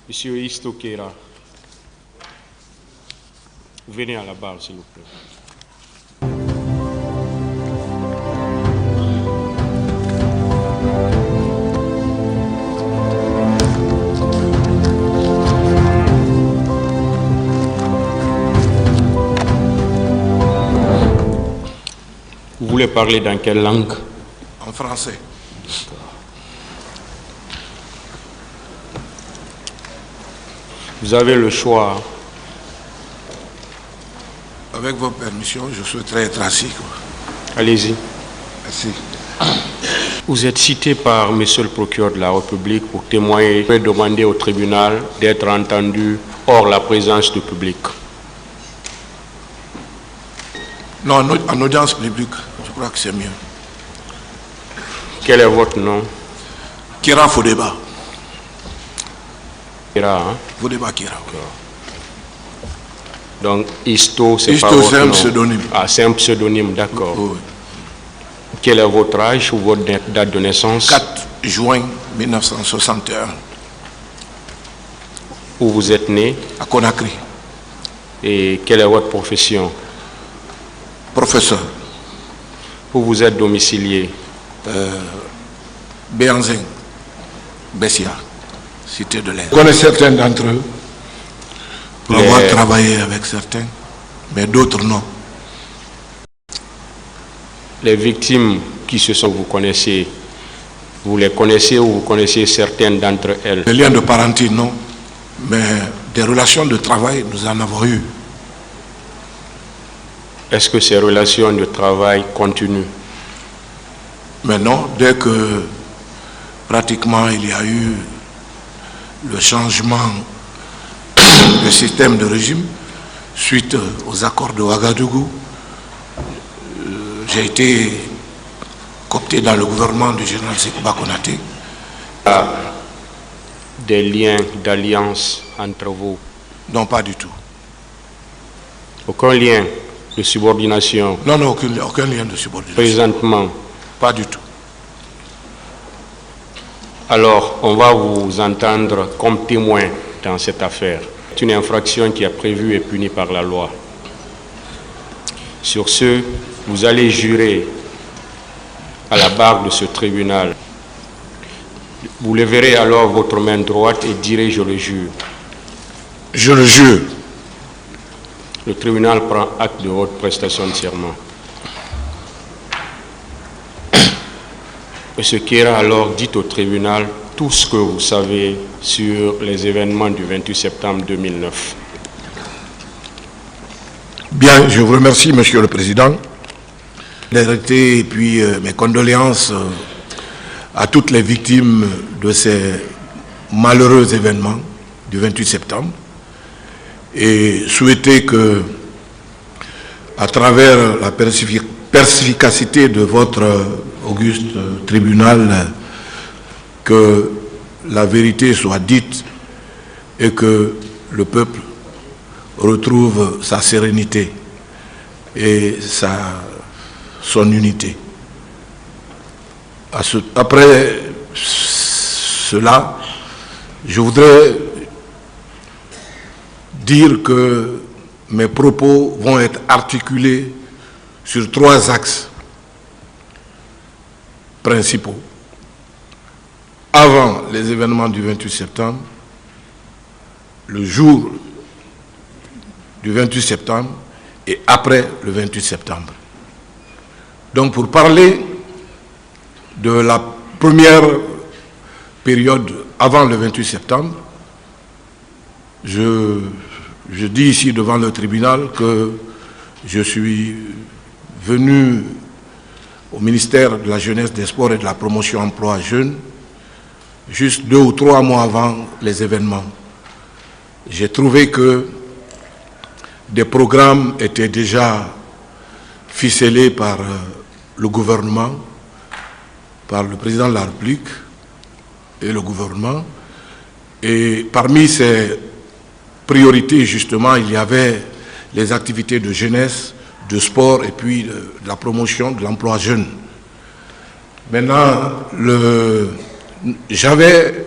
Monsieur Isto Kera, venez à la barre, s'il vous plaît. Vous voulez parler dans quelle langue? En français. Vous avez le choix. Avec vos permissions, je souhaiterais être assis. Allez-y. Merci. Vous êtes cité par Monsieur le procureur de la République pour témoigner. Vous pouvez demander au tribunal d'être entendu hors la présence du public. Non, en audience publique, je crois que c'est mieux. Quel est votre nom? Kera Fodeba. Kera, hein? Fodeba Kera. Donc, Isto, c'est pas Isto, votre c'est un nom. pseudonyme. Ah, c'est un pseudonyme, d'accord. Oui. Quel est votre âge ou votre date de naissance? 4 juin 1961, Où vous êtes né? à Conakry. Et quelle est votre profession? Professeur. Où vous êtes domicilié? Béanzin, Bessia, cité de l'Air. Je connais certains d'entre eux, pour avoir travaillé avec certains, mais d'autres non. Les victimes qui se sont, vous connaissez, vous les connaissez ou vous connaissez certaines d'entre elles? Des liens de parenté, non, mais des relations de travail, nous en avons eu. Est-ce que ces relations de travail continuent? Mais non, dès que pratiquement il y a eu le changement de système de régime, suite aux accords de Ouagadougou, j'ai été coopté dans le gouvernement du général Sékouba Konaté. Des liens d'alliance entre vous? Non, pas du tout. Aucun lien de subordination? Non, non, aucun lien de subordination. Présentement? Pas du tout. Alors, on va vous entendre comme témoin dans cette affaire. C'est une infraction qui est prévue et punie par la loi. Sur ce, vous allez jurer à la barre de ce tribunal. Vous leverez alors votre main droite et direz « je le jure ». Je le jure. Le tribunal prend acte de votre prestation de serment. Monsieur Kera, alors dites au tribunal tout ce que vous savez sur les événements du 28 septembre 2009. Bien, je vous remercie, Monsieur le Président. Et puis mes condoléances à toutes les victimes de ces malheureux événements du 28 septembre et souhaiter que, à travers la perspicacité de votre auguste tribunal, que la vérité soit dite et que le peuple retrouve sa sérénité et son unité. Après cela, je voudrais dire que mes propos vont être articulés sur 3 axes principaux. Avant les événements du 28 septembre, le jour du 28 septembre et après le 28 septembre. Donc pour parler de la première période avant le 28 septembre, je dis ici devant le tribunal que je suis venu au ministère de la Jeunesse, des Sports et de la Promotion Emploi Jeunes juste 2 ou 3 mois avant les événements. J'ai trouvé que des programmes étaient déjà ficelés par le gouvernement, par le président de la République et le gouvernement. Et parmi ces priorités, justement, il y avait les activités de jeunesse, de sport et puis de la promotion de l'emploi jeune. Maintenant, j'avais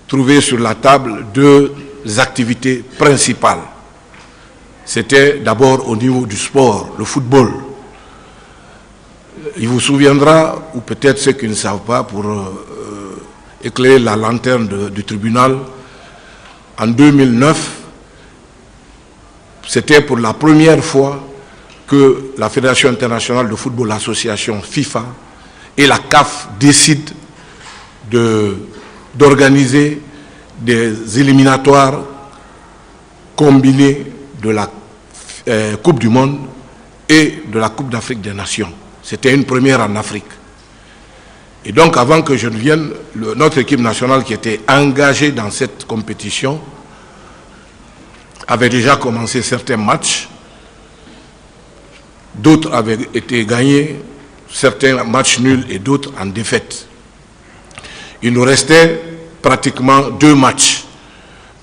trouvé sur la table deux activités principales. C'était d'abord au niveau du sport, le football. Il vous souviendra, ou peut-être ceux qui ne savent pas, pour éclairer la lanterne du tribunal, en 2009, c'était pour la première fois que la Fédération internationale de football, l'association FIFA et la CAF décident d'organiser des éliminatoires combinés de la Coupe du Monde et de la Coupe d'Afrique des Nations. C'était une première en Afrique. Et donc, avant que je ne vienne, notre équipe nationale qui était engagée dans cette compétition avait déjà commencé certains matchs. D'autres avaient été gagnés, certains matchs nuls et d'autres en défaite. Il nous restait pratiquement 2 matchs.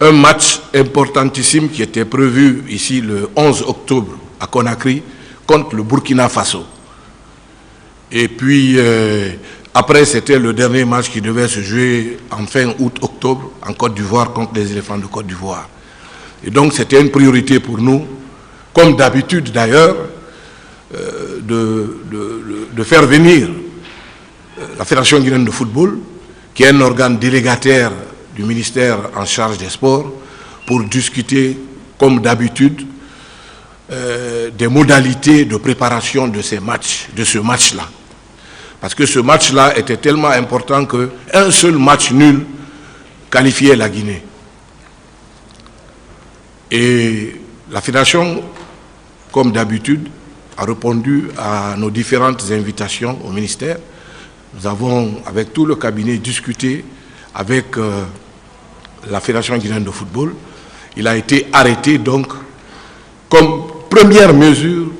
Un match importantissime qui était prévu ici le 11 octobre à Conakry contre le Burkina Faso. Et puis, après, c'était le dernier match qui devait se jouer en fin août-octobre en Côte d'Ivoire contre les éléphants de Côte d'Ivoire. Et donc, c'était une priorité pour nous, comme d'habitude d'ailleurs, de faire venir la Fédération guinéenne de football, qui est un organe délégataire du ministère en charge des sports, pour discuter, comme d'habitude, des modalités de préparation de ces matchs, de ce match-là. Parce que ce match-là était tellement important qu'un seul match nul qualifiait la Guinée. Et la Fédération, comme d'habitude, a répondu à nos différentes invitations au ministère. Nous avons, avec tout le cabinet, discuté avec la Fédération guinéenne de football. Il a été arrêté, donc, comme première mesure,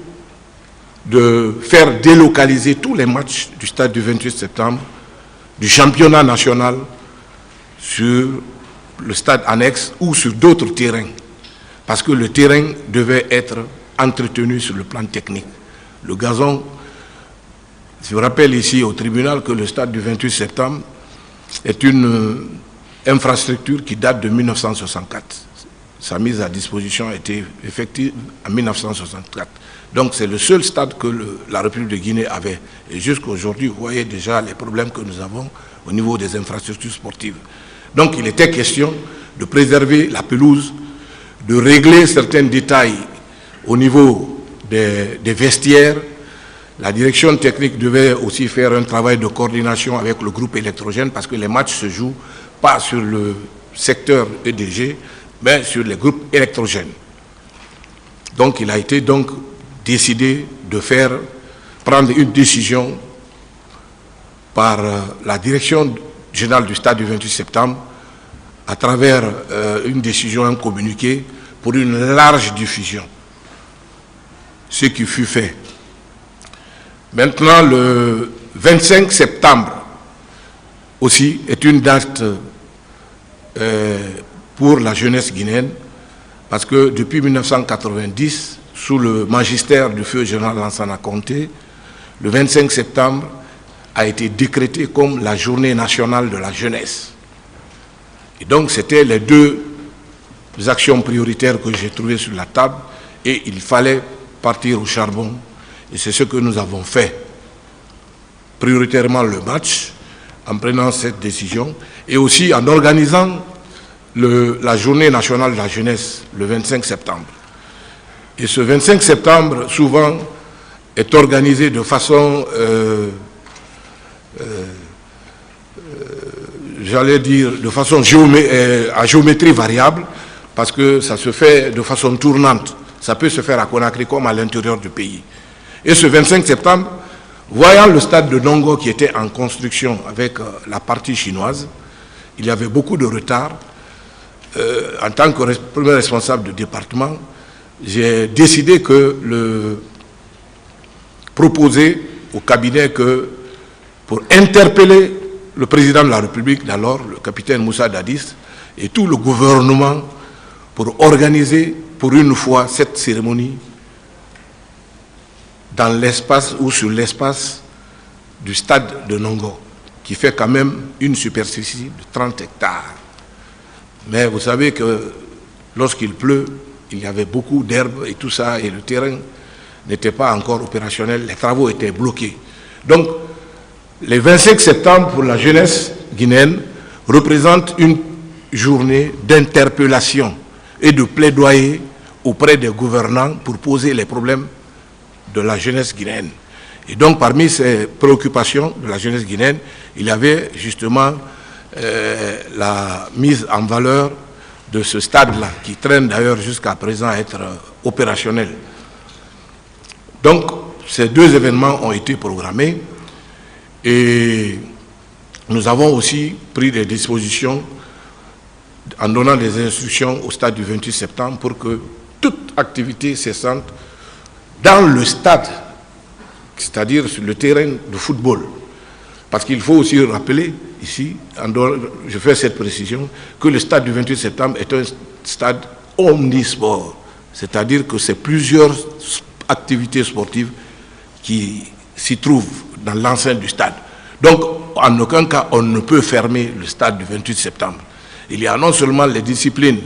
de faire délocaliser tous les matchs du stade du 28 septembre, du championnat national, sur le stade annexe ou sur d'autres terrains. Parce que le terrain devait être entretenu sur le plan technique. Le gazon, je vous rappelle ici au tribunal que le stade du 28 septembre est une infrastructure qui date de 1964. Sa mise à disposition a été effective en 1964. Donc c'est le seul stade que la République de Guinée avait. Et jusqu'à aujourd'hui, vous voyez déjà les problèmes que nous avons au niveau des infrastructures sportives. Donc il était question de préserver la pelouse, de régler certains détails au niveau des vestiaires. La direction technique devait aussi faire un travail de coordination avec le groupe électrogène parce que les matchs se jouent pas sur le secteur EDG, mais sur les groupes électrogènes. Donc il a été donc décidé de prendre une décision par la direction générale du stade du 28 septembre à travers une décision, un communiqué pour une large diffusion. Ce qui fut fait. Maintenant, le 25 septembre aussi est une date pour la jeunesse guinéenne parce que depuis 1990, sous le magistère du feu général Lansana Conté, le 25 septembre a été décrété comme la journée nationale de la jeunesse. Et donc, c'était les 2 actions prioritaires que j'ai trouvées sur la table et il fallait partir au charbon. Et c'est ce que nous avons fait. Prioritairement le match, en prenant cette décision, et aussi en organisant la journée nationale de la jeunesse, le 25 septembre. Et ce 25 septembre, souvent, est organisé de façon, j'allais dire, de façon à géométrie variable, parce que ça se fait de façon tournante. Ça peut se faire à Conakry comme à l'intérieur du pays. Et ce 25 septembre, voyant le stade de Nongo qui était en construction avec la partie chinoise, il y avait beaucoup de retard. En tant que premier responsable du département, j'ai décidé proposer au cabinet que pour interpeller le président de la République d'alors, le capitaine Moussa Dadis, et tout le gouvernement pour organiser pour une fois cette cérémonie dans l'espace ou sur l'espace du stade de Nongo, qui fait quand même une superficie de 30 hectares. Mais vous savez que lorsqu'il pleut, il y avait beaucoup d'herbes et tout ça, et le terrain n'était pas encore opérationnel, les travaux étaient bloqués. Donc, le 25 septembre pour la jeunesse guinéenne représente une journée d'interpellation et de plaidoyer auprès des gouvernants pour poser les problèmes de la jeunesse guinéenne. Et donc, parmi ces préoccupations de la jeunesse guinéenne, il y avait justement la mise en valeur de ce stade-là, qui traîne d'ailleurs jusqu'à présent à être opérationnel. Donc, ces deux événements ont été programmés et nous avons aussi pris des dispositions en donnant des instructions au stade du 28 septembre pour que toute activité cessante dans le stade, c'est-à-dire sur le terrain de football. Parce qu'il faut aussi rappeler ici, je fais cette précision, que le stade du 28 septembre est un stade omnisport. C'est-à-dire que c'est plusieurs activités sportives qui s'y trouvent dans l'enceinte du stade. Donc, en aucun cas, on ne peut fermer le stade du 28 septembre. Il y a non seulement les disciplines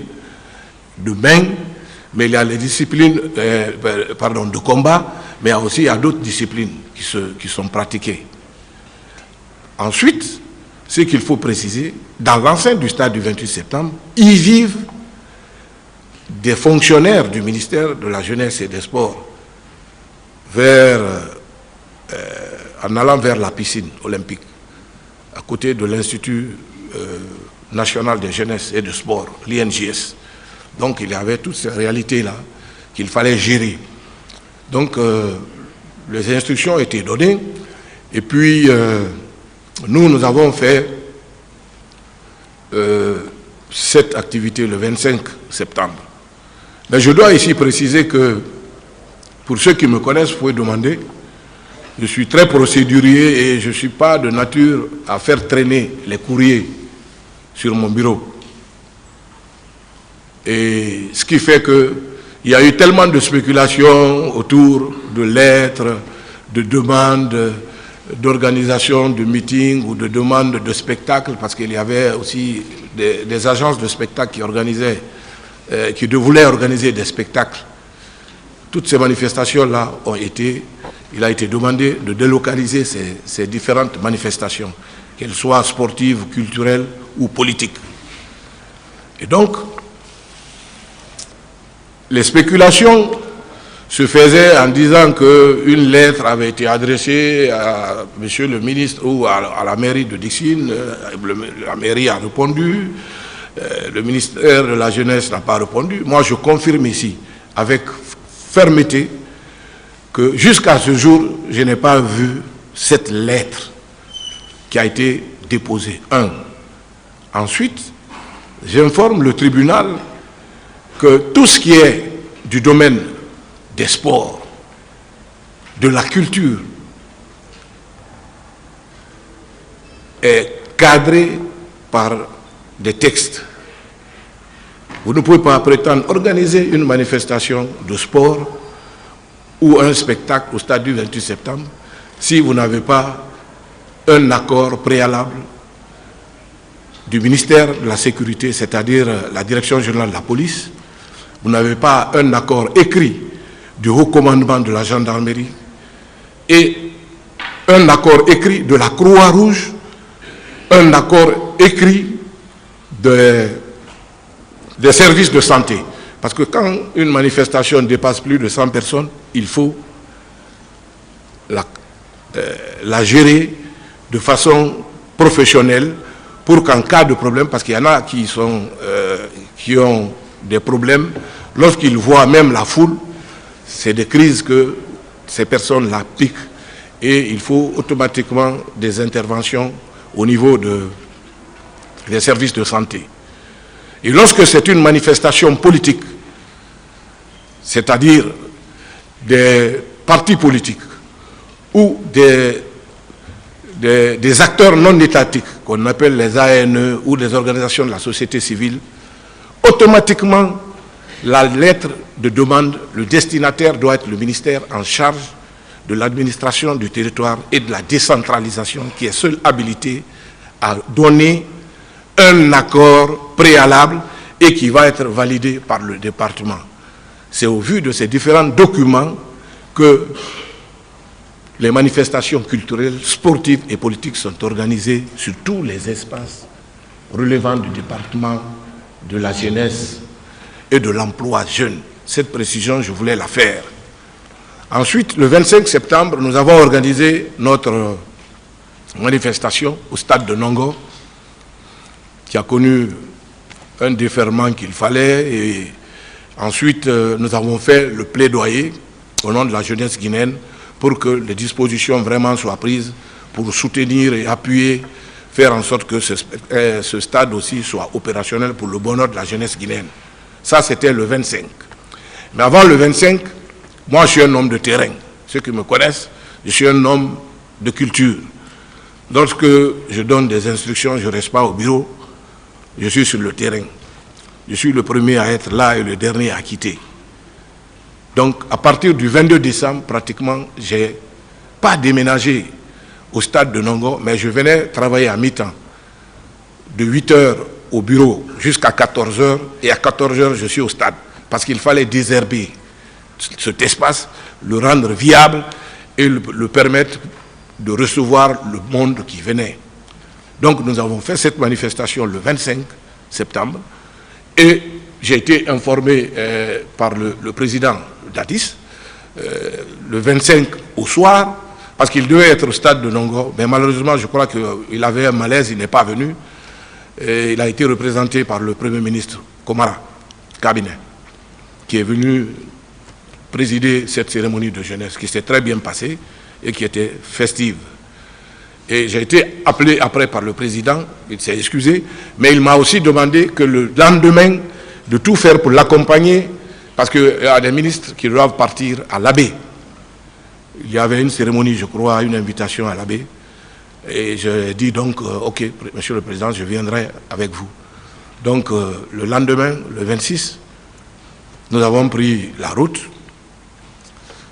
de main, mais il y a les disciplines de combat, mais il y a d'autres disciplines qui sont pratiquées. Ensuite, ce qu'il faut préciser, dans l'enceinte du stade du 28 septembre, y vivent des fonctionnaires du ministère de la Jeunesse et des Sports en allant vers la piscine olympique, à côté de l'Institut national de jeunesse et de sport, l'INJS. Donc il y avait toutes ces réalités-là qu'il fallait gérer. Donc les instructions ont été données et puis nous avons fait cette activité le 25 septembre. Mais je dois ici préciser que, pour ceux qui me connaissent, vous pouvez demander, je suis très procédurier et je ne suis pas de nature à faire traîner les courriers sur mon bureau. Et ce qui fait qu'il y a eu tellement de spéculations autour de lettres, de demandes, d'organisation de meetings ou de demandes de spectacles, parce qu'il y avait aussi des agences de spectacles qui voulaient organiser des spectacles. Toutes ces manifestations-là il a été demandé de délocaliser ces différentes manifestations, qu'elles soient sportives, culturelles ou politiques. Et donc, les spéculations se faisaient en disant qu'une lettre avait été adressée à monsieur le ministre ou à la mairie de Dixine, la mairie a répondu, le ministère de la Jeunesse n'a pas répondu. Moi, je confirme ici, avec fermeté, que jusqu'à ce jour, je n'ai pas vu cette lettre qui a été déposée. Ensuite, j'informe le tribunal que tout ce qui est du domaine des sports, de la culture, est cadré par des textes. Vous ne pouvez pas prétendre organiser une manifestation de sport ou un spectacle au stade du 28 septembre si vous n'avez pas un accord préalable du ministère de la Sécurité, c'est-à-dire la Direction générale de la police. Vous n'avez pas un accord écrit du haut commandement de la gendarmerie et un accord écrit de la Croix-Rouge, un accord écrit des services de santé. Parce que quand une manifestation dépasse plus de 100 personnes, il faut la gérer de façon professionnelle pour qu'en cas de problème, parce qu'il y en a qui ont des problèmes, lorsqu'ils voient même la foule, c'est des crises que ces personnes-là piquent et il faut automatiquement des interventions au niveau des services de santé. Et lorsque c'est une manifestation politique, c'est-à-dire des partis politiques ou des acteurs non étatiques, qu'on appelle les ANE ou des organisations de la société civile, automatiquement, la lettre de demande, le destinataire doit être le ministère en charge de l'administration du territoire et de la décentralisation, qui est seul habilité à donner un accord préalable et qui va être validé par le département. C'est au vu de ces différents documents que les manifestations culturelles, sportives et politiques sont organisées sur tous les espaces relevant du département de la jeunesse et de l'emploi jeune. Cette précision, je voulais la faire. Ensuite, le 25 septembre, nous avons organisé notre manifestation au stade de Nongo, qui a connu un déferlement qu'il fallait. Et ensuite, nous avons fait le plaidoyer au nom de la jeunesse guinéenne pour que les dispositions vraiment soient prises pour soutenir et appuyer, faire en sorte que ce stade aussi soit opérationnel pour le bonheur de la jeunesse guinéenne. Ça, c'était le 25. Mais avant le 25, moi, je suis un homme de terrain. Ceux qui me connaissent, je suis un homme de culture. Lorsque je donne des instructions, je ne reste pas au bureau, je suis sur le terrain. Je suis le premier à être là et le dernier à quitter. Donc, à partir du 22 décembre, pratiquement, je n'ai pas déménagé au stade de Nongo, mais je venais travailler à mi-temps, de 8h au bureau jusqu'à 14h, et à 14h, je suis au stade, parce qu'il fallait désherber cet espace, le rendre viable et le permettre de recevoir le monde qui venait. Donc nous avons fait cette manifestation le 25 septembre et j'ai été informé par le président d'Addis le 25 au soir, parce qu'il devait être au stade de Nongo, mais malheureusement je crois qu'il avait un malaise, il n'est pas venu. Et il a été représenté par le Premier ministre Komara Cabinet, qui est venu présider cette cérémonie de jeunesse qui s'est très bien passée et qui était festive. Et j'ai été appelé après par le président, il s'est excusé, mais il m'a aussi demandé que le lendemain, de tout faire pour l'accompagner, parce qu'il y a des ministres qui doivent partir à l'Abbé. Il y avait une cérémonie, je crois, une invitation à l'Abbé. Et j'ai dit donc, ok, monsieur le président, je viendrai avec vous. Donc, le lendemain, le 26, nous avons pris la route.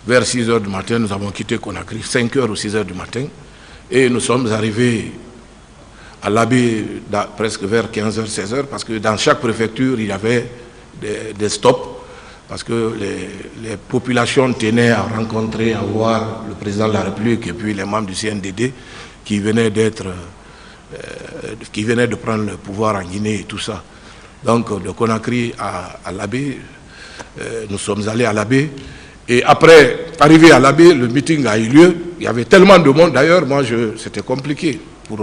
Vers 6h du matin, nous avons quitté Conakry, 5h ou 6h du matin. Et nous sommes arrivés à l'Abbé presque vers 15h, 16h, parce que dans chaque préfecture, il y avait des stops, parce que les populations tenaient à rencontrer, à voir le président de la République et puis les membres du CNDD qui venaient de prendre le pouvoir en Guinée et tout ça. Donc, de Conakry à l'Abbé, nous sommes allés à l'Abbé. Et après, arrivé à l'Abbé, le meeting a eu lieu. Il y avait tellement de monde. D'ailleurs, moi, c'était compliqué. Il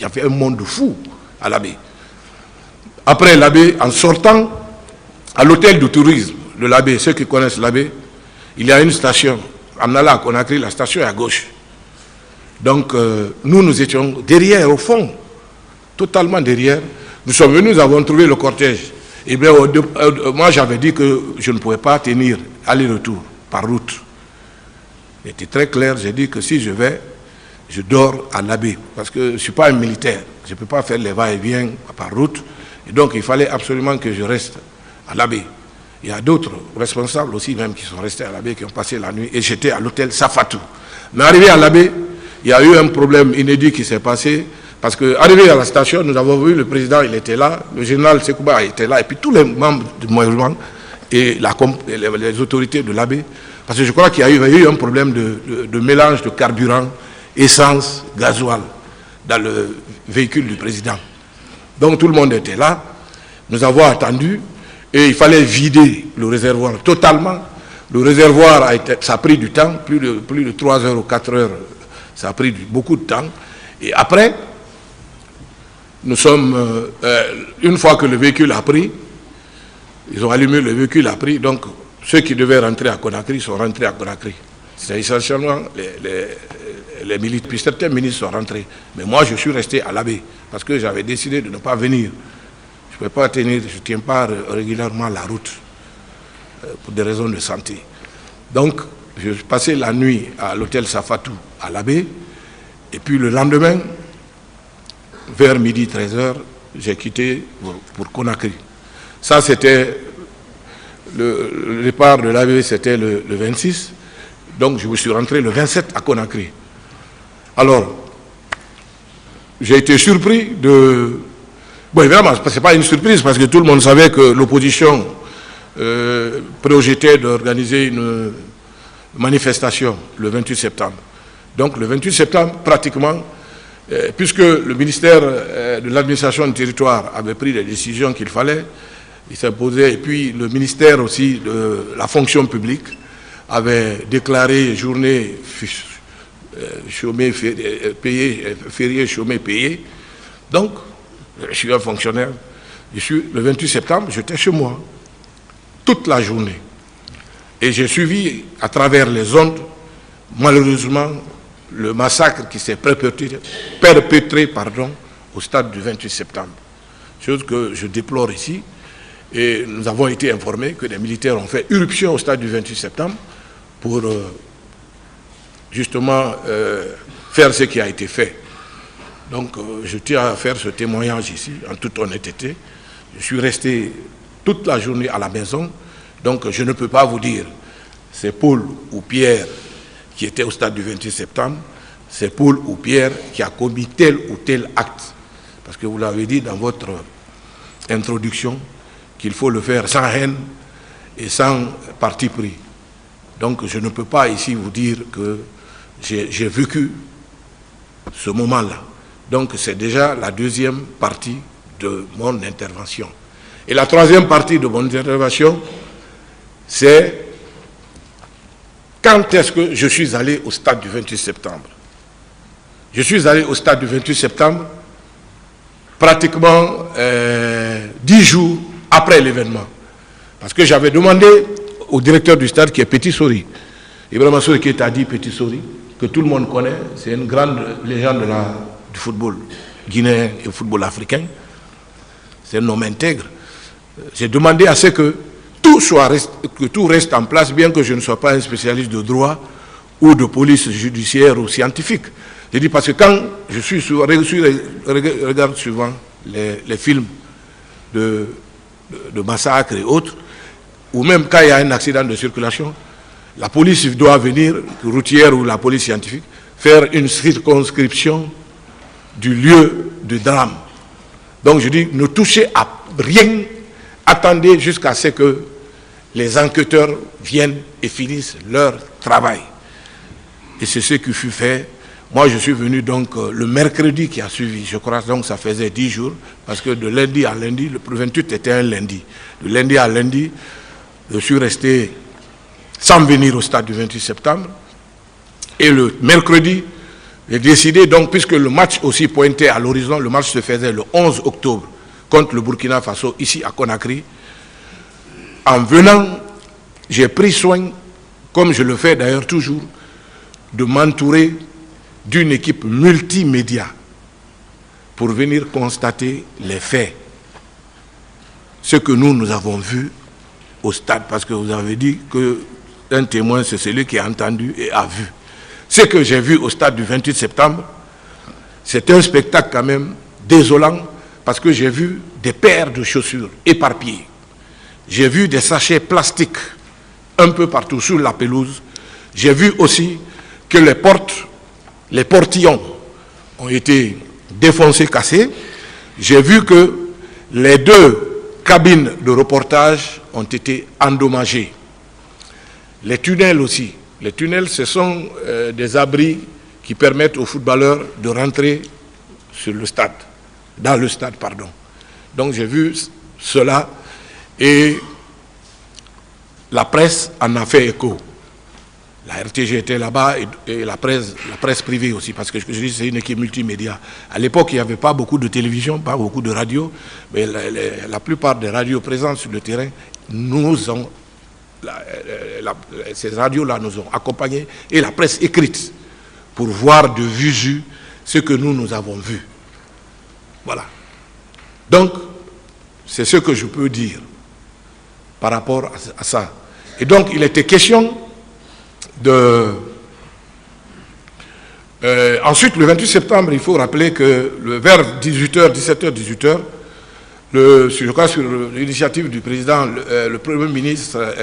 y avait un monde fou à l'Abbé. Après l'Abbé, en sortant, à l'hôtel du tourisme de l'Abbé, ceux qui connaissent l'Abbé, il y a une station. En allant à Conakry, la station est à gauche. Donc, nous étions derrière, au fond, totalement derrière. Nous sommes venus, nous avons trouvé le cortège. Et bien, moi, j'avais dit que je ne pouvais pas tenir aller-retour par route. C'était très clair, j'ai dit que si je vais, je dors à l'Abbé, parce que je ne suis pas un militaire. Je ne peux pas faire les va-et-vient par route. Et donc, il fallait absolument que je reste à l'Abbé. Il y a d'autres responsables aussi, même, qui sont restés à l'Abbé, qui ont passé la nuit. Et j'étais à l'hôtel Safatou. Mais arrivé à l'Abbé, il y a eu un problème inédit qui s'est passé, parce qu'arrivé à la station, nous avons vu le président, il était là, le général Sekouba était là, et puis tous les membres du mouvement et les autorités de l'Abbé, parce que je crois qu'il y a eu un problème de mélange de carburant, essence, gasoil, dans le véhicule du président. Donc tout le monde était là, nous avons attendu, et il fallait vider le réservoir totalement. Le réservoir, ça a pris du temps, plus de 3 heures ou 4 heures, ça a pris beaucoup de temps. Et après, nous sommes, une fois que le véhicule a pris, ils ont allumé le véhicule a pris, donc ceux qui devaient rentrer à Conakry sont rentrés à Conakry. C'est essentiellement les militaires, puis certains ministres sont rentrés. Mais moi, je suis resté à l'Abbé, parce que j'avais décidé de ne pas venir. Je ne peux pas tenir, je ne tiens pas régulièrement la route, pour des raisons de santé. Donc, je suis passé la nuit à l'hôtel Safatou, à l'Abbé, et puis le lendemain, vers midi 13h, j'ai quitté pour Conakry. Ça, c'était le départ de l'Abbé, c'était le 26. Donc, je me suis rentré le 27 à Conakry. Alors, j'ai été surpris Bon, évidemment, ce n'est pas une surprise parce que tout le monde savait que l'opposition projetait d'organiser une manifestation le 28 septembre. Donc le 28 septembre, pratiquement, puisque le ministère de l'administration du territoire avait pris les décisions qu'il fallait, il s'imposait, et puis le ministère aussi de la fonction publique avait déclaré journée chômée payée, férié chômé payé. Donc, je suis un fonctionnaire. Le 28 septembre, j'étais chez moi toute la journée. Et j'ai suivi à travers les ondes, malheureusement, le massacre qui s'est perpétré au stade du 28 septembre. Chose que je déplore ici. Et nous avons été informés que des militaires ont fait irruption au stade du 28 septembre pour justement faire ce qui a été fait. Donc je tiens à faire ce témoignage ici, en toute honnêteté. Je suis resté toute la journée à la maison, donc je ne peux pas vous dire c'est Paul ou Pierre qui était au stade du 28 septembre, c'est Paul ou Pierre qui a commis tel ou tel acte. Parce que vous l'avez dit dans votre introduction, qu'il faut le faire sans haine et sans parti pris. Donc je ne peux pas ici vous dire que j'ai vécu ce moment-là. Donc c'est déjà la deuxième partie de mon intervention. Et la troisième partie de mon intervention, c'est quand est-ce que je suis allé au stade du 28 septembre. Je suis allé au stade du 28 septembre pratiquement 10 jours après l'événement. Parce que j'avais demandé au directeur du stade qui est Petit Sori, Ibrahima Sori qui est dit Petit Sori, que tout le monde connaît, c'est une grande légende du football guinéen et du football africain. C'est un homme intègre. J'ai demandé à ce que tout reste en place, bien que je ne sois pas un spécialiste de droit ou de police judiciaire ou scientifique. J'ai dit parce que quand je regarde souvent les films de massacres et autres, ou même quand il y a un accident de circulation, la police doit venir, routière ou la police scientifique, faire une circonscription du lieu du drame. Donc je dis, ne touchez à rien, attendez jusqu'à ce que les enquêteurs viennent et finissent leur travail. Et c'est ce qui fut fait. Moi, je suis venu donc le mercredi qui a suivi, je crois, donc ça faisait 10 jours, parce que de lundi à lundi, le 28 était un lundi. De lundi à lundi, je suis resté sans venir au stade du 28 septembre. Et le mercredi, j'ai décidé, donc, puisque le match aussi pointait à l'horizon, le match se faisait le 11 octobre contre le Burkina Faso, ici à Conakry. En venant, j'ai pris soin, comme je le fais d'ailleurs toujours, de m'entourer d'une équipe multimédia pour venir constater les faits. Ce que nous avons vu au stade, parce que vous avez dit qu'un témoin, c'est celui qui a entendu et a vu. Ce que j'ai vu au stade du 28 septembre, c'est un spectacle quand même désolant, parce que j'ai vu des paires de chaussures éparpillées. J'ai vu des sachets plastiques un peu partout sur la pelouse. J'ai vu aussi que les portillons ont été défoncés, cassés. J'ai vu que les 2 cabines de reportage ont été endommagées. Les tunnels aussi. Les tunnels, ce sont des abris qui permettent aux footballeurs de rentrer sur le stade, dans le stade, pardon. Donc j'ai vu cela et la presse en a fait écho. La RTG était là-bas et la presse privée aussi, parce que je dis c'est une équipe multimédia. À l'époque, il n'y avait pas beaucoup de télévision, pas beaucoup de radio, mais la plupart des radios présentes sur le terrain ces radios-là nous ont accompagnés, et la presse écrite, pour voir de visu ce que nous avons vu. Voilà. Donc, c'est ce que je peux dire par rapport à ça. Et donc, il était question de... ensuite, le 28 septembre, il faut rappeler que vers 18h, 17h, 18h, je crois sur l'initiative du président, le Premier ministre,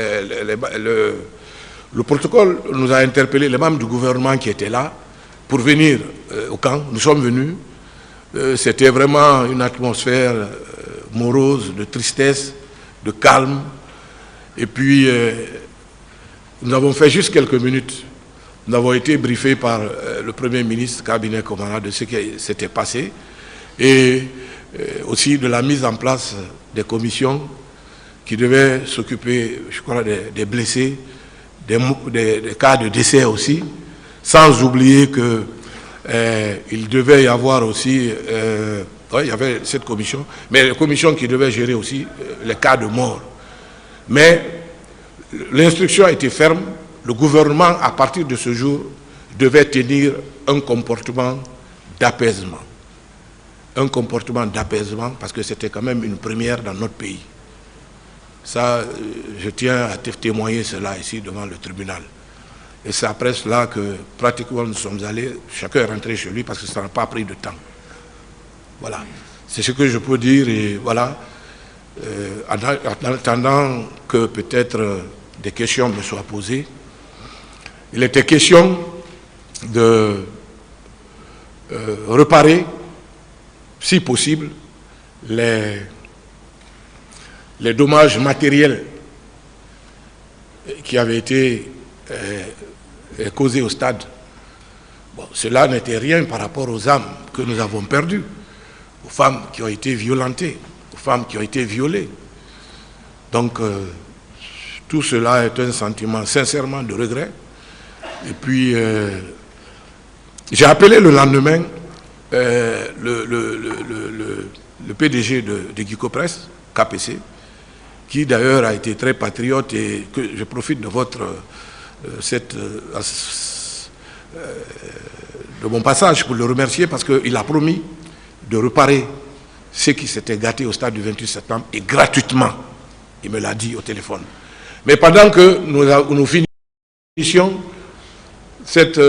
le protocole nous a interpellés, les membres du gouvernement qui étaient là, pour venir au camp. Nous sommes venus. C'était vraiment une atmosphère morose, de tristesse, de calme. Et puis, nous avons fait juste quelques minutes. Nous avons été briefés par le Premier ministre, Cabinet Komara, de ce qui s'était passé et aussi de la mise en place des commissions qui devaient s'occuper, je crois, des blessés, des cas de décès aussi, sans oublier qu'il devait y avoir aussi, il y avait cette commission, mais la commission qui devait gérer aussi les cas de mort. Mais l'instruction a été ferme. Le gouvernement, à partir de ce jour, devait tenir un comportement d'apaisement. Un comportement d'apaisement, parce que c'était quand même une première dans notre pays. Ça, je tiens à témoigner cela ici devant le tribunal. Et c'est après cela que pratiquement nous sommes allés, chacun est rentré chez lui parce que ça n'a pas pris de temps. Voilà. C'est ce que je peux dire et voilà. En attendant que peut-être des questions me soient posées, il était question de réparer, si possible, les dommages matériels qui avaient été causés au stade. Bon, cela n'était rien par rapport aux âmes que nous avons perdues, aux femmes qui ont été violentées, aux femmes qui ont été violées. Donc, tout cela est un sentiment sincèrement de regret. Et puis, j'ai appelé le lendemain le PDG de Guico-Presse, KPC, qui d'ailleurs a été très patriote et que je profite de de mon passage pour le remercier parce qu'il a promis de réparer ce qui s'était gâté au stade du 28 septembre et gratuitement. Il me l'a dit au téléphone. Mais pendant que nous finissions cette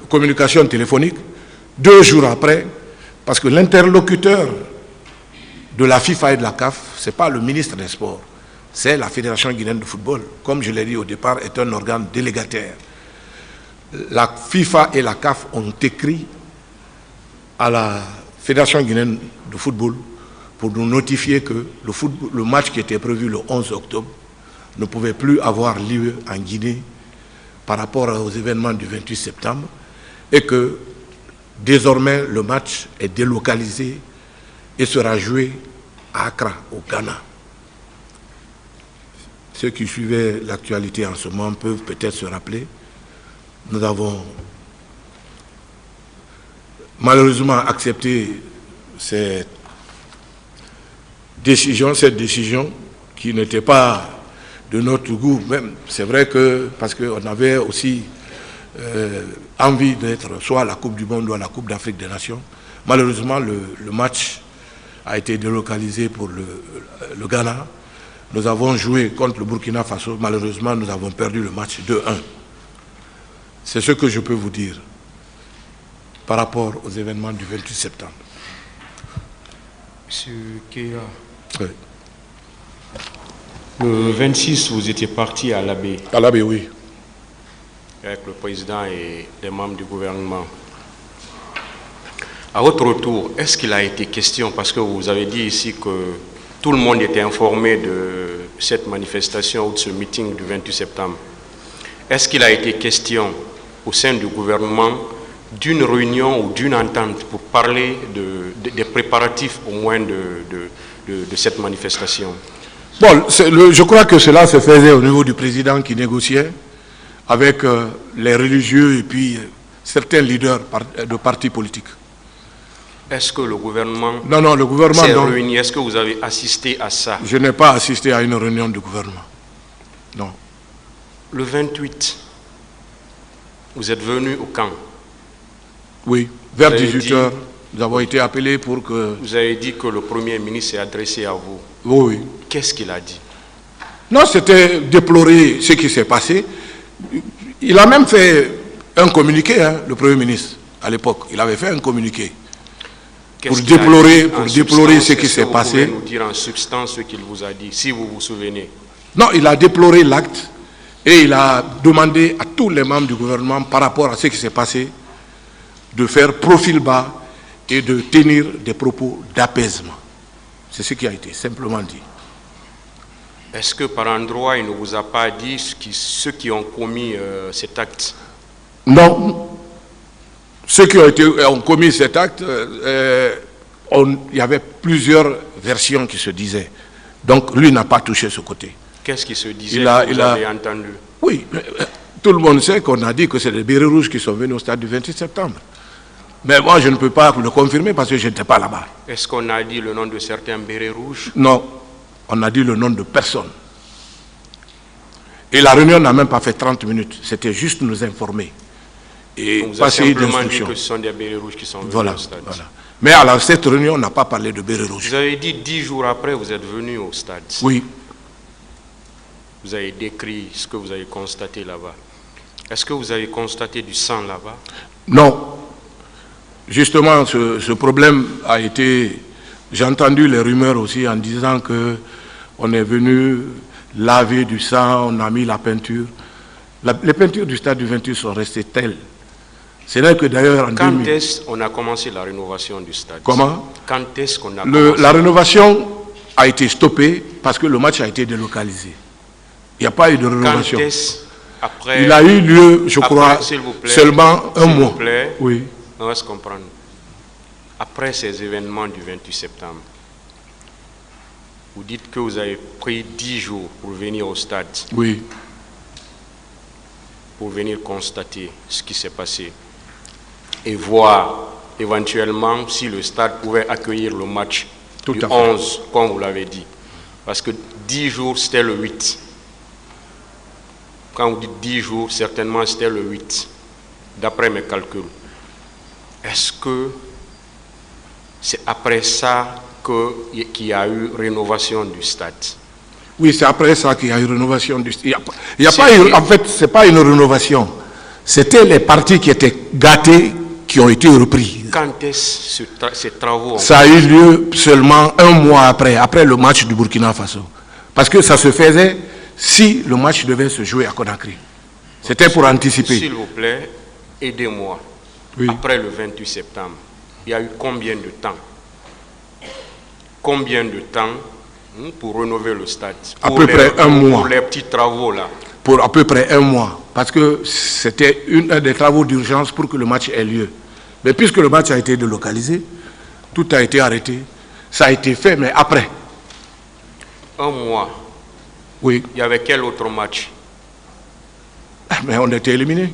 communication téléphonique, 2 jours après, parce que l'interlocuteur de la FIFA et de la CAF, ce n'est pas le ministre des Sports, c'est la Fédération guinéenne de football, comme je l'ai dit au départ, est un organe délégataire. La FIFA et la CAF ont écrit à la Fédération guinéenne de football pour nous notifier que le match qui était prévu le 11 octobre ne pouvait plus avoir lieu en Guinée par rapport aux événements du 28 septembre et que désormais le match est délocalisé et sera joué à Accra, au Ghana. Ceux qui suivaient l'actualité en ce moment peuvent peut-être se rappeler. Nous avons malheureusement accepté cette décision qui n'était pas de notre goût même. C'est vrai que, parce qu'on avait aussi envie d'être soit à la Coupe du Monde ou à la Coupe d'Afrique des Nations. Malheureusement, le match a été délocalisé pour le Ghana. Nous avons joué contre le Burkina Faso. Malheureusement, nous avons perdu le match 2-1. C'est ce que je peux vous dire par rapport aux événements du 28 septembre. Monsieur Keya, oui. Le 26, vous étiez parti à l'Abbé. À l'Abbé, oui. Avec le président et les membres du gouvernement. À votre retour, est-ce qu'il a été question, parce que vous avez dit ici que tout le monde était informé de cette manifestation ou de ce meeting du 28 septembre, est-ce qu'il a été question au sein du gouvernement d'une réunion ou d'une entente pour parler des préparatifs au moins de cette manifestation? Bon, je crois que cela se faisait au niveau du président qui négociait avec les religieux et puis certains leaders de partis politiques. Est-ce que le gouvernement le gouvernement s'est réuni? Est-ce que vous avez assisté à ça? Je n'ai pas assisté à une réunion du gouvernement. Non. Le 28, vous êtes venu au camp? Oui, vers 18h, nous avons été appelés pour que... Vous avez dit que le Premier ministre s'est adressé à vous. Oui. Qu'est-ce qu'il a dit? Non, c'était déplorer ce qui s'est passé. Il a même fait un communiqué, hein, le Premier ministre, à l'époque. Il avait fait un communiqué pour déplorer ce qui s'est passé. Vous pouvez nous dire en substance ce qu'il vous a dit, si vous vous souvenez? Non, il a déploré l'acte et il a demandé à tous les membres du gouvernement, par rapport à ce qui s'est passé, de faire profil bas et de tenir des propos d'apaisement. C'est ce qui a été simplement dit. Est-ce que par endroit, il ne vous a pas dit ceux qui ont commis cet acte? Non. Ceux qui ont commis cet acte, il y avait plusieurs versions qui se disaient. Donc lui n'a pas touché ce côté. Qu'est-ce qui se disait que vous avez entendu? Oui, tout le monde sait qu'on a dit que c'est les bérets rouges qui sont venus au stade du 28 septembre. Mais moi, je ne peux pas le confirmer parce que je n'étais pas là-bas. Est-ce qu'on a dit le nom de certains bérets rouges? Non, on a dit le nom de personne. Et la réunion n'a même pas fait 30 minutes. C'était juste nous informer. Et on vous a passer simplement dit d'instructions. que ce sont des bérets rouges qui sont venus au stade. Voilà. Mais alors, cette réunion, on n'a pas parlé de bérets rouges. Vous avez dit 10 jours après, vous êtes venu au stade. Oui. Vous avez décrit ce que vous avez constaté là-bas. Est-ce que vous avez constaté du sang là-bas? Non. Justement, ce problème a été... J'ai entendu les rumeurs aussi en disant qu'on est venu laver du sang, on a mis la peinture. Les peintures du stade du 28 sont restées telles. C'est là que d'ailleurs en 2000... Quand est-ce qu'on a commencé la rénovation du stade? Comment? Quand est-ce qu'on a commencé? La rénovation a été stoppée parce que le match a été délocalisé. Il n'y a pas eu de rénovation. Quand est-ce après... Il a eu lieu, je crois, s'il vous plaît, seulement un mois. S'il vous plaît, oui. on va se comprendre. Après ces événements du 28 septembre, vous dites que vous avez pris 10 jours pour venir au stade. Oui. Pour venir constater ce qui s'est passé et voir éventuellement si le stade pouvait accueillir le match du 11, comme vous l'avez dit. Parce que 10 jours, c'était le 8. Quand vous dites 10 jours, certainement c'était le 8, d'après mes calculs. Est-ce que c'est après ça qu'il y a eu rénovation du stade? Oui, c'est après ça qu'il y a eu rénovation du stade. Il y a pas eu, en fait, ce n'est pas une rénovation. C'était les parties qui étaient gâtées qui ont été reprises. Quand est-ce ces travaux? Ça a eu lieu seulement un mois après le match du Burkina Faso. Parce que ça se faisait si le match devait se jouer à Conakry. C'était pour anticiper. S'il vous plaît, aidez-moi. Oui. Après le 28 septembre, il y a eu combien de temps? Combien de temps pour rénover le stade? À peu près un mois. Pour les petits travaux là. Pour à peu près un mois. Parce que c'était un des travaux d'urgence pour que le match ait lieu. Mais puisque le match a été délocalisé, tout a été arrêté. Ça a été fait, mais après. Un mois. Oui. Il y avait quel autre match? Mais on était éliminés.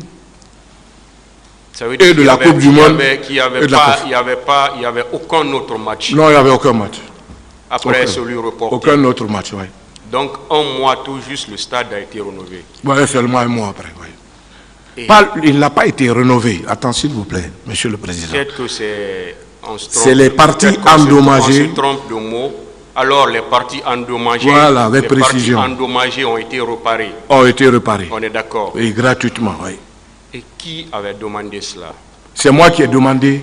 Ça veut dire et de la Coupe du Monde. Il n'y avait aucun autre match. Non, il n'y avait aucun match. Après celui reporté. Aucun autre match, oui. Donc, un mois tout juste, le stade a été rénové. Oui, seulement un mois après, oui. Il n'a pas été rénové. Attends, s'il vous plaît, Monsieur le Président. Peut-être que c'est... C'est les parties endommagées. On se trompe de mots. Alors, les parties endommagées, voilà, avec précision. Parties endommagées ont été réparées. Ont été réparées. On est d'accord. Et gratuitement, oui. Et qui avait demandé cela? C'est moi qui ai demandé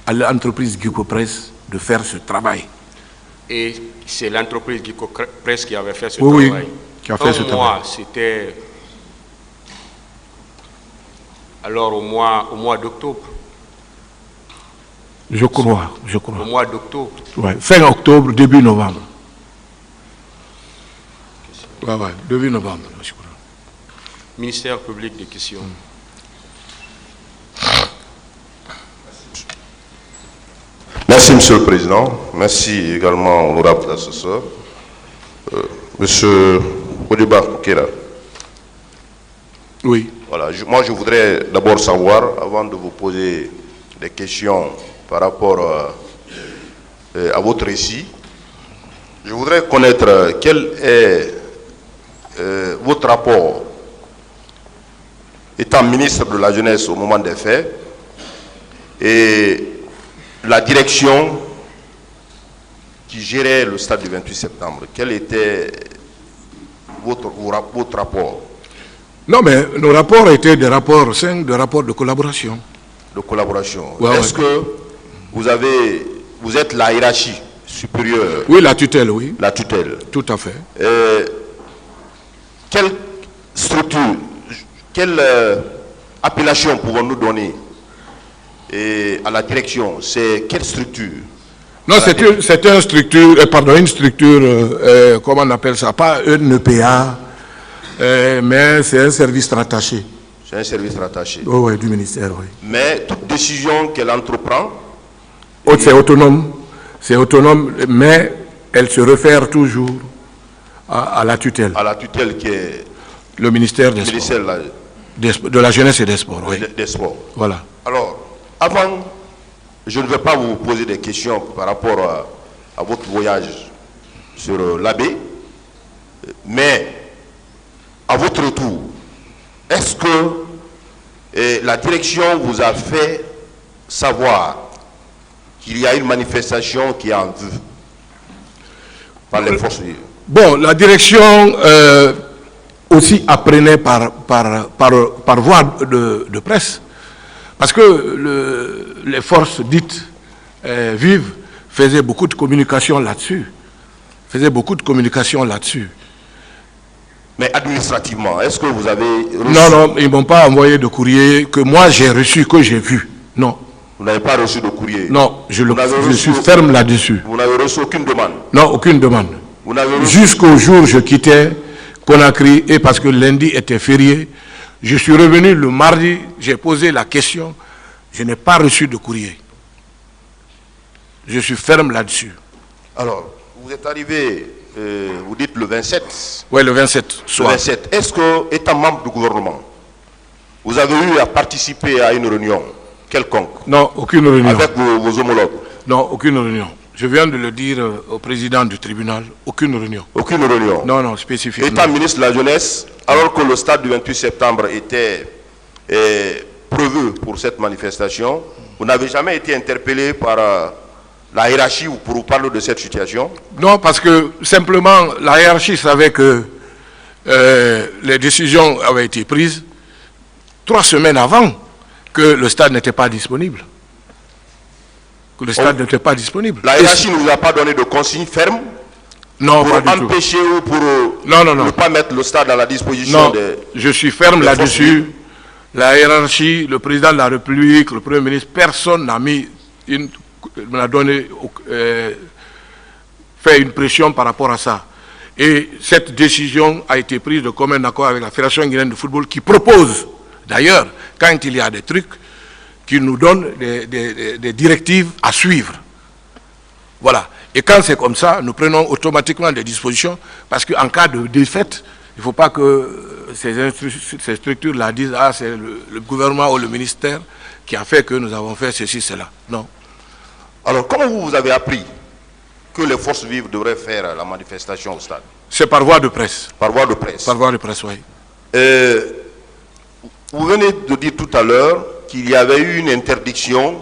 à l'entreprise Guico-Presse de faire ce travail. Et c'est l'entreprise Guico-Presse qui avait fait ce travail? Oui, qui a fait ce travail. C'était... Alors au mois d'octobre. Je crois. Au mois d'octobre. Ouais, fin octobre, début novembre. Ouais, début novembre, je crois. Ministère public des questions. Merci, Monsieur le Président. Merci également, honorable assesseur. Monsieur Odiba Koukera. Oui. Voilà, moi, je voudrais d'abord savoir, avant de vous poser des questions par rapport à votre récit, je voudrais connaître quel est votre rapport étant ministre de la Jeunesse au moment des faits et la direction qui gérait le stade du 28 septembre. Quel était votre rapport? Non, mais nos rapports étaient des rapports sains, des rapports de collaboration. De collaboration. Ouais, Est-ce que vous êtes la hiérarchie supérieure? Oui, la tutelle, oui. La tutelle. Tout à fait. Quelle structure, quelle appellation pouvons-nous donner à la direction, c'est quelle structure? Non, c'est une structure, une structure, comment on appelle ça, pas une EPA, mais c'est un service rattaché. C'est un service rattaché. Oh, oui, du ministère, oui. Mais toute décision qu'elle entreprend... C'est autonome, mais elle se réfère toujours à la tutelle. À la tutelle qui est... Le ministère des Sports. De la jeunesse et des sports, oui. Des sports. Voilà. Alors, avant, je ne vais pas vous poser des questions par rapport à votre voyage sur l'Abbé, mais à votre retour, est-ce que la direction vous a fait savoir qu'il y a une manifestation qui est en vue par les forces vives? Bon, la direction aussi apprenait par voie de presse, parce que les forces dites vives faisaient beaucoup de communication là-dessus. Mais administrativement, est-ce que vous avez reçu... Non, ils ne m'ont pas envoyé de courrier que moi j'ai reçu, que j'ai vu. Non. Vous n'avez pas reçu de courrier? Non, je suis ferme là-dessus. Vous n'avez reçu aucune demande? Non, aucune demande. Jusqu'au jour où je quittais Conakry, et parce que lundi était férié, je suis revenu le mardi, j'ai posé la question, je n'ai pas reçu de courrier. Je suis ferme là-dessus. Alors, vous êtes arrivé, vous dites le 27. Oui, le 27 soir. Le 27. Est-ce que, étant membre du gouvernement, vous avez eu à participer à une réunion quelconque? Non, aucune réunion. Avec vos homologues? Non, aucune réunion. Je viens de le dire au président du tribunal, aucune réunion. Aucune réunion? Non, spécifiquement. Étant ministre de la Jeunesse, alors que le stade du 28 septembre était prévu pour cette manifestation, vous n'avez jamais été interpellé par la hiérarchie pour vous parler de cette situation? Non, parce que simplement la hiérarchie savait que les décisions avaient été prises 3 semaines avant que le stade n'était pas disponible. La hiérarchie ne vous a pas donné de consignes fermes? Non, pour pas du empêcher tout. Ou pour non. ne pas mettre le stade à la disposition des... Je suis ferme là-dessus. La hiérarchie, le président de la République, le Premier ministre, personne n'a fait une pression par rapport à ça. Et cette décision a été prise de commun accord avec la Fédération guinéenne de football qui propose, d'ailleurs, quand il y a des trucs, qui nous donne des directives à suivre. Voilà. Et quand c'est comme ça, nous prenons automatiquement des dispositions, parce qu'en cas de défaite, il ne faut pas que ces structures-là disent « Ah, c'est le gouvernement ou le ministère qui a fait que nous avons fait ceci, cela ». Non. Alors, comment vous avez appris que les forces vives devraient faire la manifestation au stade? C'est par voie de presse. Par voie de presse? Par voie de presse, oui. Vous venez de dire tout à l'heure qu'il y avait eu une interdiction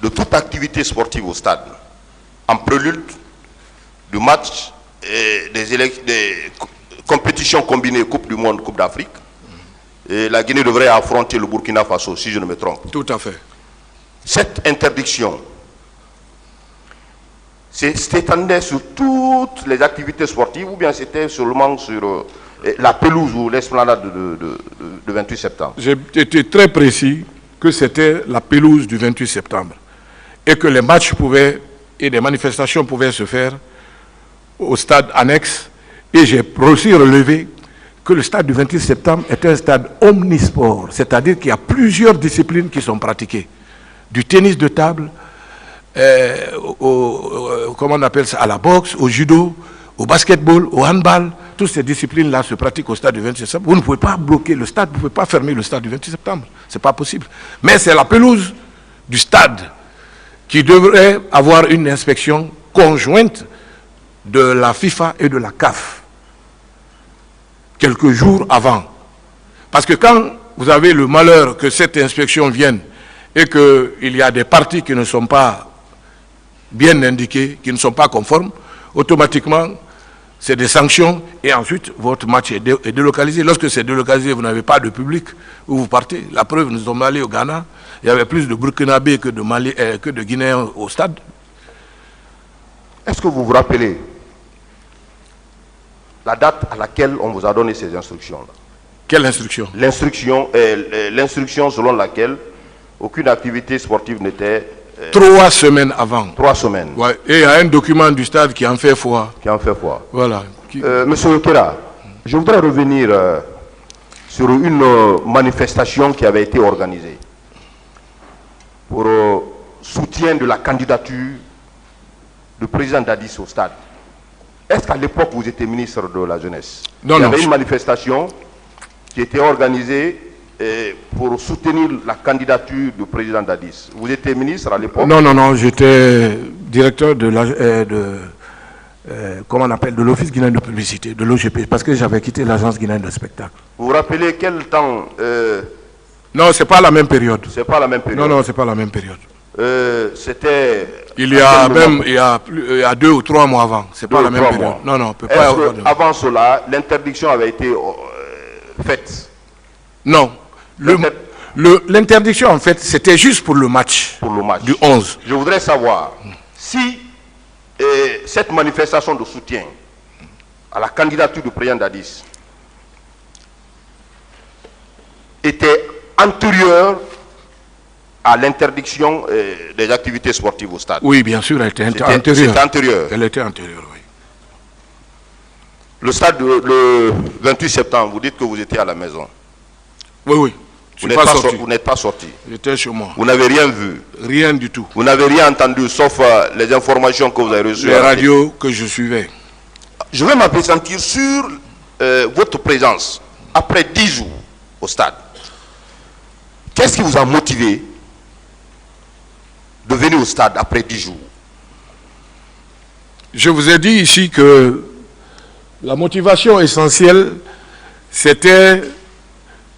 de toute activité sportive au stade, en prélude du match et des compétitions combinées Coupe du Monde, Coupe d'Afrique. Et la Guinée devrait affronter le Burkina Faso, si je ne me trompe. Tout à fait. Cette interdiction s'étendait sur toutes les activités sportives ou bien c'était seulement sur la pelouse ou l'esplanade de 28 septembre? J'ai été très précis que c'était la pelouse du 28 septembre et que les matchs et des manifestations pouvaient se faire au stade annexe, et j'ai aussi relevé que le stade du 28 septembre est un stade omnisport, c'est-à-dire qu'il y a plusieurs disciplines qui sont pratiquées, du tennis de table, comment on appelle ça, à la boxe, au judo, au basketball, au handball. Toutes ces disciplines-là se pratiquent au stade du 28 septembre. Vous ne pouvez pas bloquer le stade, vous ne pouvez pas fermer le stade du 28 septembre. Ce n'est pas possible. Mais c'est la pelouse du stade qui devrait avoir une inspection conjointe de la FIFA et de la CAF, quelques jours avant. Parce que quand vous avez le malheur que cette inspection vienne et qu'il y a des parties qui ne sont pas bien indiquées, qui ne sont pas conformes, automatiquement, c'est des sanctions et ensuite votre match est délocalisé. Lorsque c'est délocalisé, vous n'avez pas de public où vous partez. La preuve, nous sommes allés au Ghana, il y avait plus de Burkinabés que de Guinéens au stade. Est-ce que vous vous rappelez la date à laquelle on vous a donné ces instructions-là? Quelle instruction? L'instruction selon laquelle aucune activité sportive n'était... 3 semaines avant. 3 semaines. Ouais. Et il y a un document du stade qui en fait foi. Qui en fait foi. Voilà. Monsieur Okera, je voudrais revenir sur une manifestation qui avait été organisée pour soutien de la candidature du président Dadis au stade. Est-ce qu'à l'époque vous étiez ministre de la Jeunesse? Non, il y avait une manifestation qui était organisée pour soutenir la candidature du président Dadis. Vous étiez ministre à l'époque? Non, non, non, j'étais directeur de comment on appelle, de l'Office guinéen de publicité, de l'OGP, parce que j'avais quitté l'agence guinéenne de spectacle. Vous vous rappelez quel temps Non, c'est pas la même période. C'est pas la même période. Non, non, c'est pas la même période. C'était... Il y a même, il y a 2 ou 3 mois avant. C'est pas la même période. Mois. Non, non, on peut pas. Avant cela, l'interdiction avait été faite? Non. L'interdiction, en fait, c'était juste pour le match. Pour le match. Du 11. Je voudrais savoir si cette manifestation de soutien à la candidature du président Dadis était antérieure à l'interdiction des activités sportives au stade. Oui, bien sûr, elle était antérieure. C'était antérieur. Elle était antérieure, oui. Le stade, le 28 septembre, vous dites que vous étiez à la maison. Oui, oui. Vous n'êtes pas sorti. J'étais chez moi. Vous n'avez rien vu. Rien du tout. Vous n'avez rien entendu, sauf les informations que vous avez reçues. Les radios que je suivais. Je vais m'appesantir sur votre présence après 10 jours au stade. Qu'est-ce qui vous a motivé de venir au stade après 10 jours? Je vous ai dit ici que la motivation essentielle, c'était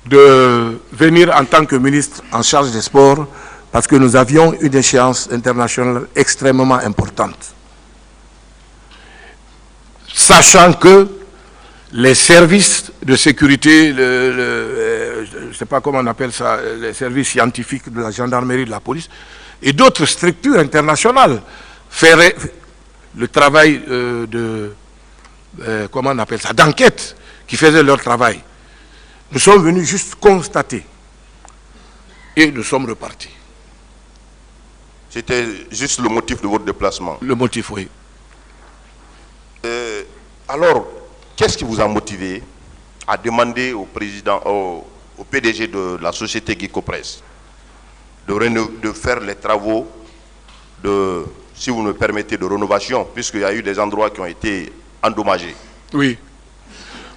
de venir en tant que ministre en charge des sports parce que nous avions une échéance internationale extrêmement importante. Sachant que les services de sécurité, je ne sais pas comment on appelle ça, les services scientifiques de la gendarmerie, de la police et d'autres structures internationales feraient le travail comment on appelle ça, d'enquête, qui faisaient leur travail. Nous sommes venus juste constater et nous sommes repartis. C'était juste le motif de votre déplacement? Le motif, oui. Alors, qu'est-ce qui vous a motivé à demander au président, au PDG de la société Guico-Presse de faire les travaux de, si vous me permettez, de rénovation, puisqu'il y a eu des endroits qui ont été endommagés? Oui.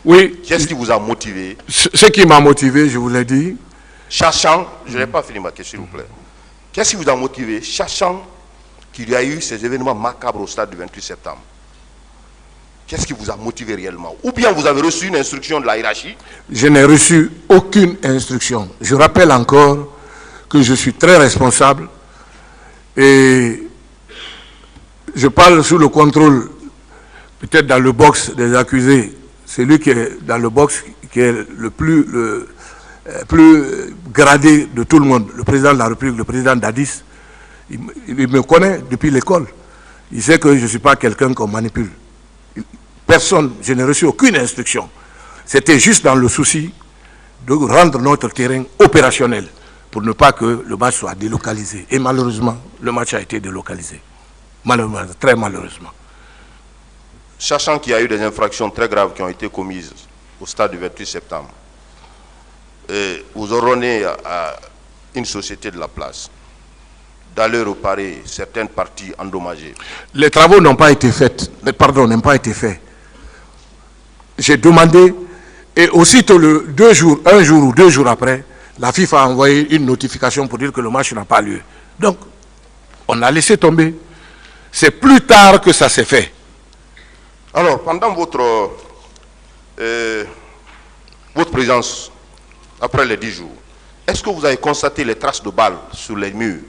Oui. Qu'est-ce qui vous a motivé? Ce qui m'a motivé, je vous l'ai dit. Sachant, je n'ai pas fini ma question, s'il vous plaît. Qu'est-ce qui vous a motivé, sachant qu'il y a eu ces événements macabres au stade du 28 septembre? Qu'est-ce qui vous a motivé réellement? Ou bien vous avez reçu une instruction de la hiérarchie? Je n'ai reçu aucune instruction. Je rappelle encore que je suis très responsable et je parle sous le contrôle, peut-être dans le box des accusés. Celui qui est dans le box, qui est le plus gradé de tout le monde, le président de la République, le président Dadis, il me connaît depuis l'école. Il sait que je ne suis pas quelqu'un qu'on manipule. Personne, je n'ai reçu aucune instruction. C'était juste dans le souci de rendre notre terrain opérationnel pour ne pas que le match soit délocalisé. Et malheureusement, le match a été délocalisé. Malheureusement, très malheureusement. Sachant qu'il y a eu des infractions très graves qui ont été commises au stade du 28 septembre, vous ordonnez à une société de la place d'aller réparer certaines parties endommagées. Les travaux n'ont pas été faits, n'ont pas été faits. J'ai demandé, et aussitôt un jour ou 2 jours après, la FIFA a envoyé une notification pour dire que le match n'a pas lieu. Donc, on a laissé tomber. C'est plus tard que ça s'est fait. Alors, pendant votre présence, après les 10 jours, est-ce que vous avez constaté les traces de balles sur les murs?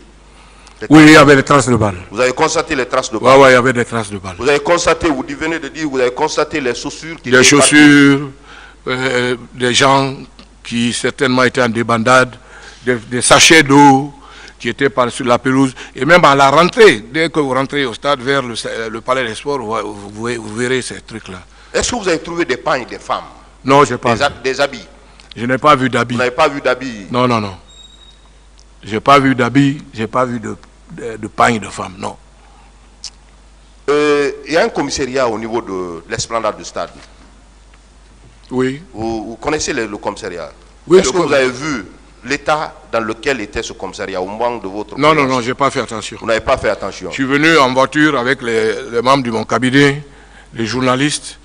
Oui, il y avait des traces de balles. Vous avez constaté les traces de balles? Oui, il y avait des traces de balles. Vous avez constaté, vous venez de dire, vous avez constaté les chaussures qui... Des chaussures, des gens qui certainement étaient en débandade, des sachets d'eau qui étaient sur la pelouse. Et même à la rentrée, dès que vous rentrez au stade vers le palais des sports, vous verrez ces trucs-là. Est-ce que vous avez trouvé des pagnes des femmes? Non, je n'ai pas vu. Des habits? Je n'ai pas vu d'habits. Vous n'avez pas vu d'habits? Non, non, non. Je n'ai pas vu d'habits, je n'ai pas vu de pagne de femme, non. Il y a un commissariat au niveau de l'esplanade du stade. Oui. Vous connaissez le commissariat? Oui, est-ce que vous avez vu l'état dans lequel était ce commissariat au moment de votre Non, présence? non, je n'ai pas fait attention. Vous n'avez pas fait attention? Je suis venu en voiture avec les membres de mon cabinet, les journalistes.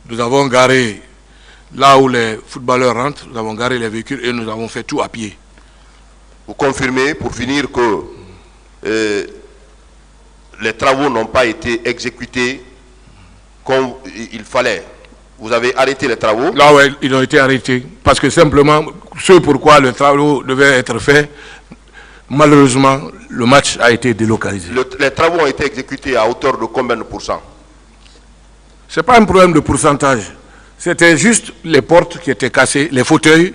Nous avons garé, là où les footballeurs rentrent, nous avons garé les véhicules et nous avons fait tout à pied. Vous confirmez, pour finir, que les travaux n'ont pas été exécutés comme il fallait? Vous avez arrêté les travaux? Là où ils ont été arrêtés, parce que simplement, ce pourquoi le travaux devait être fait, malheureusement, le match a été délocalisé. Les travaux ont été exécutés à hauteur de combien de pourcents? Ce n'est pas un problème de pourcentage. C'était juste les portes qui étaient cassées, les fauteuils.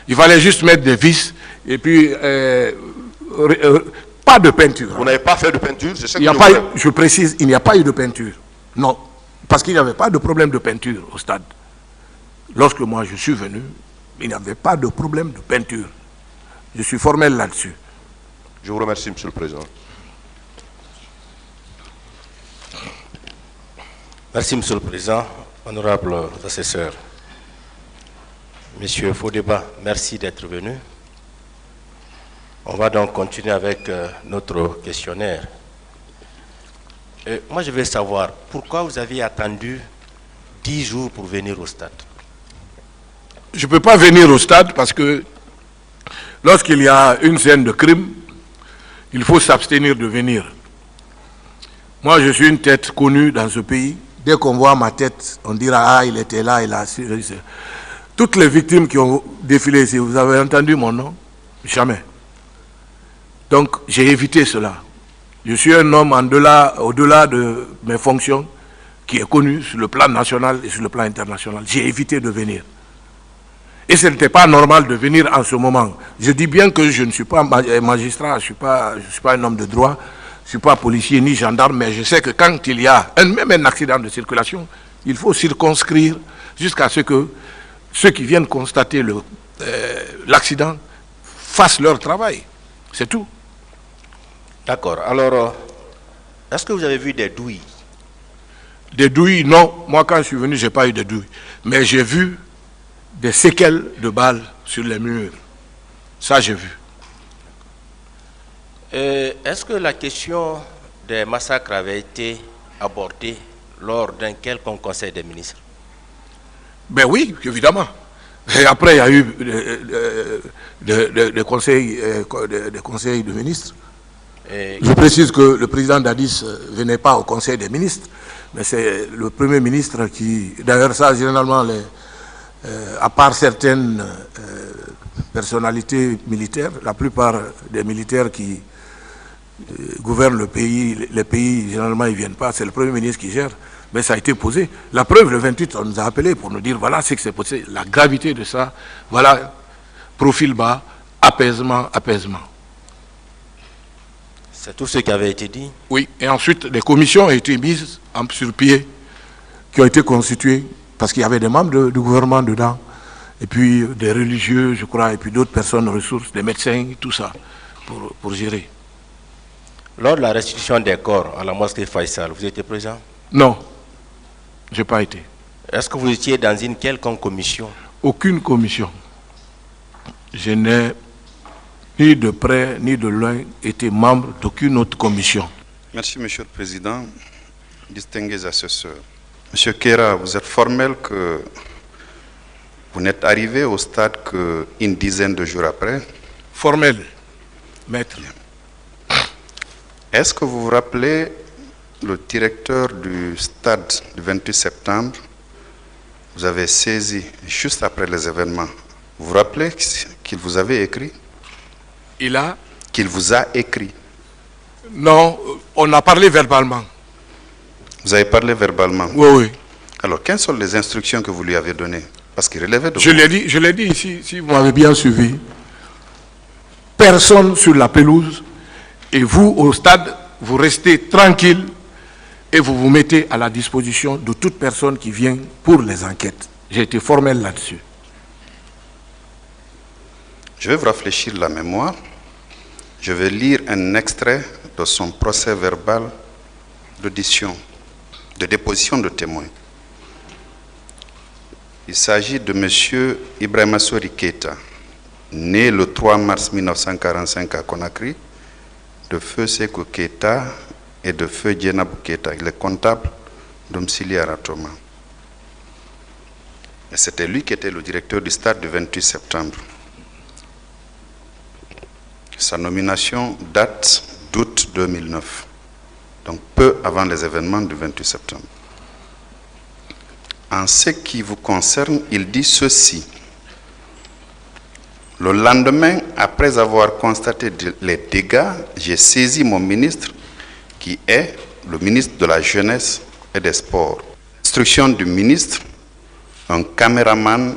Il fallait juste mettre des vis et puis pas de peinture. Vous n'avez pas fait de peinture? C'est ce que je précise, il n'y a pas eu de peinture. Non. Parce qu'il n'y avait pas de problème de peinture au stade. Lorsque moi je suis venu, il n'y avait pas de problème de peinture. Je suis formel là-dessus. Je vous remercie, Monsieur le Président. Merci, Monsieur le Président. Honorable assesseur. Monsieur Fodeba, merci d'être venu. On va donc continuer avec notre questionnaire. Moi, je veux savoir, pourquoi vous avez attendu 10 jours pour venir au stade? Je ne peux pas venir au stade parce que lorsqu'il y a une scène de crime, il faut s'abstenir de venir. Moi, je suis une tête connue dans ce pays. Dès qu'on voit ma tête, on dira « Ah, il était là, il a su. » Toutes les victimes qui ont défilé ici, vous avez entendu mon nom? Jamais. Donc, j'ai évité cela. Je suis un homme au-delà de mes fonctions, qui est connu sur le plan national et sur le plan international. J'ai évité de venir. Et ce n'était pas normal de venir en ce moment. Je dis bien que je ne suis pas magistrat, je ne suis pas un homme de droit, je ne suis pas policier ni gendarme, mais je sais que quand il y a même un accident de circulation, il faut circonscrire jusqu'à ce que ceux qui viennent constater l'accident fassent leur travail. C'est tout. D'accord. Alors, est-ce que vous avez vu des douilles? Des douilles, non. Moi, quand je suis venu, je n'ai pas eu de douilles. Mais j'ai vu des séquelles de balles sur les murs. Ça, j'ai vu. Est-ce que la question des massacres avait été abordée lors d'un quelconque conseil des ministres? Ben oui, évidemment. Et après, il y a eu des conseils de ministres. Je précise que le président Dadis ne venait pas au conseil des ministres, mais c'est le premier ministre qui... D'ailleurs, ça, généralement, à part certaines personnalités militaires, la plupart des militaires qui gouvernent le pays, les pays, généralement, ils ne viennent pas. C'est le premier ministre qui gère. Mais ça a été posé. La preuve, le 28, on nous a appelés pour nous dire, voilà ce que c'est posé, la gravité de ça, voilà, profil bas, apaisement, apaisement. C'est tout ce qui avait été dit? Oui, et ensuite, les commissions ont été mises sur pied, qui ont été constituées, parce qu'il y avait des membres du gouvernement dedans, et puis des religieux, je crois, et puis d'autres personnes ressources, des médecins, tout ça, pour gérer. Lors de la restitution des corps à la mosquée Faisal, vous étiez présent? Non, je n'ai pas été. Est-ce que vous étiez dans une quelconque commission? Aucune commission. Je n'ai ni de près ni de loin été membre d'aucune autre commission. Merci, Monsieur le Président. Distingués assesseurs. Monsieur Kera, vous êtes formel que vous n'êtes arrivé au stade qu'une dizaine de jours après. Formel, maître. Est-ce que vous vous rappelez le directeur du stade du 28 septembre? Vous avez saisi juste après les événements. Vous vous rappelez qu'il vous avait écrit? Qu'il vous a écrit? Non, on a parlé verbalement. Vous avez parlé verbalement? Oui, oui. Alors, quelles sont les instructions que vous lui avez données? Parce qu'il relevait de vous. Je l'ai dit ici, si vous m'avez bien suivi. Personne sur la pelouse, et vous, au stade, vous restez tranquille et vous vous mettez à la disposition de toute personne qui vient pour les enquêtes. J'ai été formel là-dessus. Je vais vous rafraîchir la mémoire. Je vais lire un extrait de son procès verbal d'audition, de déposition de témoins. Il s'agit de M. Ibrahima Sori Keita, né le 3 mars 1945 à Conakry, de feu Sekou Keita et de feu Djenabou Keita. Il est comptable domiciliaire à Toma. Et c'était lui qui était le directeur du stade du 28 septembre. Sa nomination date d'août 2009, donc peu avant les événements du 28 septembre. En ce qui vous concerne, il dit ceci. Le lendemain, après avoir constaté les dégâts, j'ai saisi mon ministre, qui est le ministre de la Jeunesse et des Sports. Instruction du ministre, un caméraman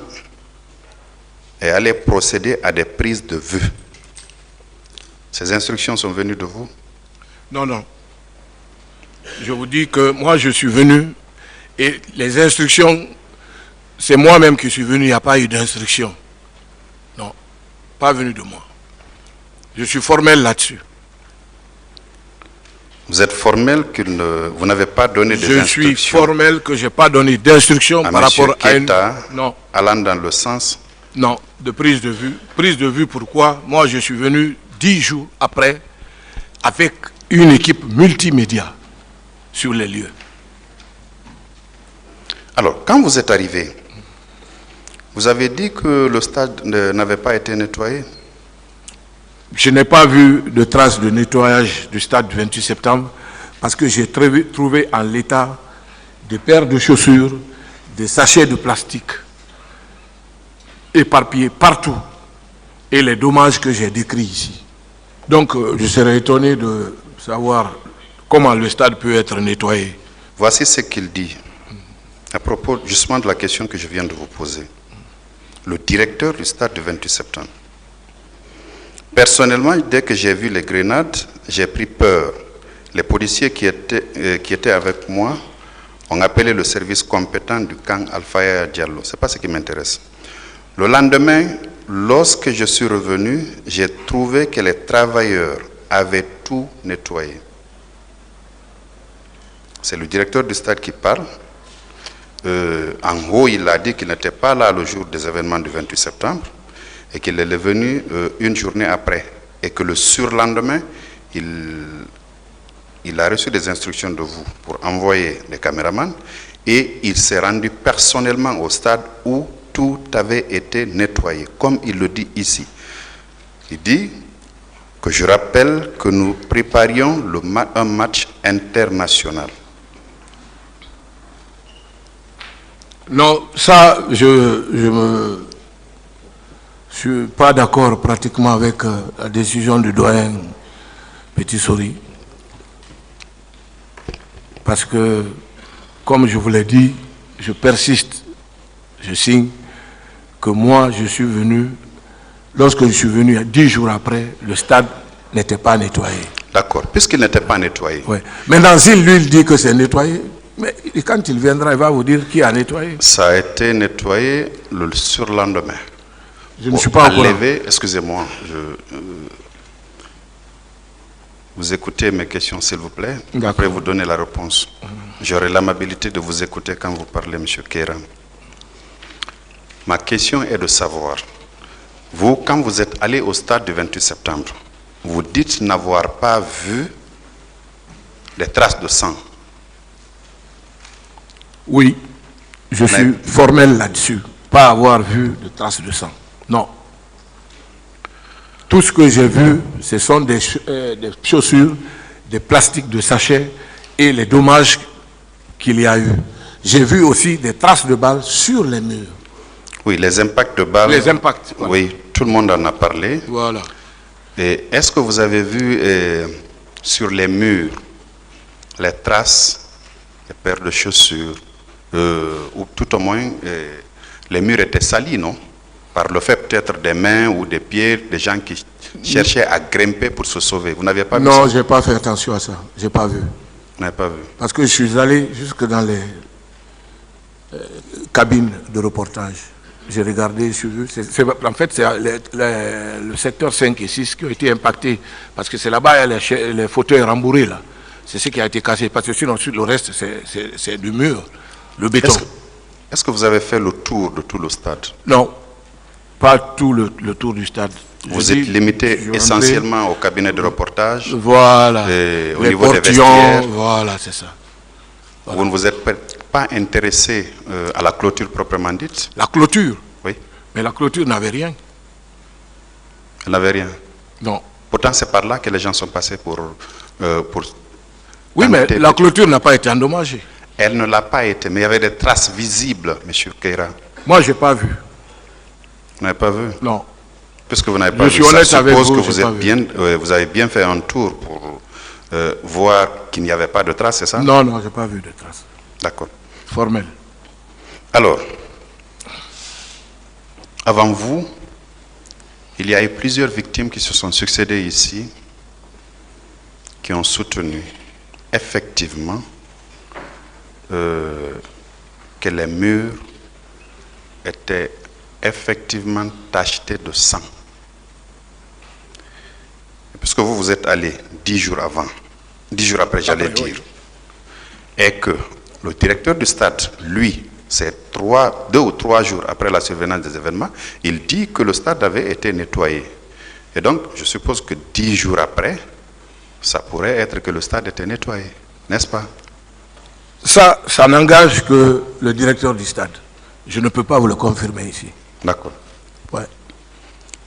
est allé procéder à des prises de vue. Ces instructions sont venues de vous? Non, non. Je vous dis que moi, je suis venu et les instructions, c'est moi-même qui suis venu, il n'y a pas eu d'instruction. Non, pas venu de moi. Je suis formel là-dessus. Vous êtes formel que vous n'avez pas donné des instructions? Je suis formel que je n'ai pas donné d'instructions par rapport à une... Non. Allant dans le sens? Non, de prise de vue. Prise de vue, pourquoi? Moi, je suis venu 10 jours après avec une équipe multimédia sur les lieux. Alors, quand vous êtes arrivé, vous avez dit que le stade n'avait pas été nettoyé? Je n'ai pas vu de traces de nettoyage du stade du 28 septembre parce que j'ai trouvé en l'état des paires de chaussures, des sachets de plastique éparpillés partout et les dommages que j'ai décrits ici. Donc, je serais étonné de savoir comment le stade peut être nettoyé. Voici ce qu'il dit à propos justement de la question que je viens de vous poser. Le directeur du stade du 28 septembre. Personnellement, dès que j'ai vu les grenades, j'ai pris peur. Les policiers qui étaient avec moi ont appelé le service compétent du camp Alpha Diallo. Ce n'est pas ce qui m'intéresse. Le lendemain, lorsque je suis revenu, j'ai trouvé que les travailleurs avaient tout nettoyé. C'est le directeur du stade qui parle. En haut, il a dit qu'il n'était pas là le jour des événements du 28 septembre et qu'il est venu une journée après. Et que le surlendemain, il a reçu des instructions de vous pour envoyer des caméramans et il s'est rendu personnellement au stade où tout avait été nettoyé, comme il le dit ici. Il dit que je rappelle que nous préparions un match international. Non, ça, je suis pas d'accord pratiquement avec la décision du doyen Petit Sori. Parce que, comme je vous l'ai dit, je persiste, je signe que moi, je suis venu, lorsque je suis venu 10 jours après, le stade n'était pas nettoyé. D'accord, puisqu'il n'était pas nettoyé. Ouais. Maintenant, s'il lui dit que c'est nettoyé, mais quand il viendra, il va vous dire qui a nettoyé. Ça a été nettoyé le surlendemain. Je ne suis pas au courant. Excusez-moi, vous écoutez mes questions, s'il vous plaît. Après, vous donner la réponse. J'aurai l'amabilité de vous écouter quand vous parlez, M. Kéram. Ma question est de savoir, vous, quand vous êtes allé au stade du 28 septembre, vous dites n'avoir pas vu les traces de sang. Oui, je suis formel là-dessus. Pas avoir vu de traces de sang. Non. Tout ce que j'ai vu, ce sont des chaussures, des plastiques de sachets et les dommages qu'il y a eu. J'ai vu aussi des traces de balles sur les murs. Oui, les impacts de balles. Les impacts. Voilà. Oui, tout le monde en a parlé. Voilà. Et est-ce que vous avez vu sur les murs les traces, les paires de chaussures, ou tout au moins les murs étaient salis, non? Par le fait peut-être des mains ou des pieds, des gens qui cherchaient à grimper pour se sauver. Vous n'avez pas vu ça? Non, je n'ai pas fait attention à ça. Je n'ai pas vu. Vous n'avez pas vu? Parce que je suis allé jusque dans les cabines de reportage. J'ai regardé sur eux. En fait, c'est le secteur 5 et 6 qui ont été impactés. Parce que c'est là-bas, il y a les fauteuils rembourrés, là. C'est ce qui a été cassé. Parce que sinon, le reste, c'est du mur, le béton. Est-ce que vous avez fait le tour de tout le stade? Non, pas tout le tour du stade. Vous êtes limité essentiellement au cabinet de reportage. Voilà. Et au les niveau des portillons, vestiaires. voilà, c'est ça. Voilà. Vous ne vous êtes pas intéressé à la clôture proprement dite? La clôture? Oui. Mais la clôture n'avait rien. Elle n'avait rien? Non. Pourtant, c'est par là que les gens sont passés pour oui, mais la clôture n'a pas été endommagée. Elle ne l'a pas été, mais il y avait des traces visibles, M. Keira. Moi, je n'ai pas vu. Vous n'avez pas vu? Non. Puisque vous n'avez pas Je vu, suis honnête ça avec suppose vous, que vous avez bien fait un tour pour voir qu'il n'y avait pas de traces, c'est ça? Non, non, je n'ai pas vu de traces. D'accord. Formel. Alors, avant vous, il y a eu plusieurs victimes qui se sont succédées ici, qui ont soutenu effectivement que les murs étaient effectivement tachetés de sang. Et puisque vous vous êtes allé 10 jours après, j'allais dire, oui. Et que le directeur du stade, lui, c'est 2 ou 3 jours après la survenance des événements, il dit que le stade avait été nettoyé. Et donc, je suppose que 10 jours après, ça pourrait être que le stade était nettoyé, n'est-ce pas? Ça n'engage que le directeur du stade. Je ne peux pas vous le confirmer ici. D'accord. Ouais.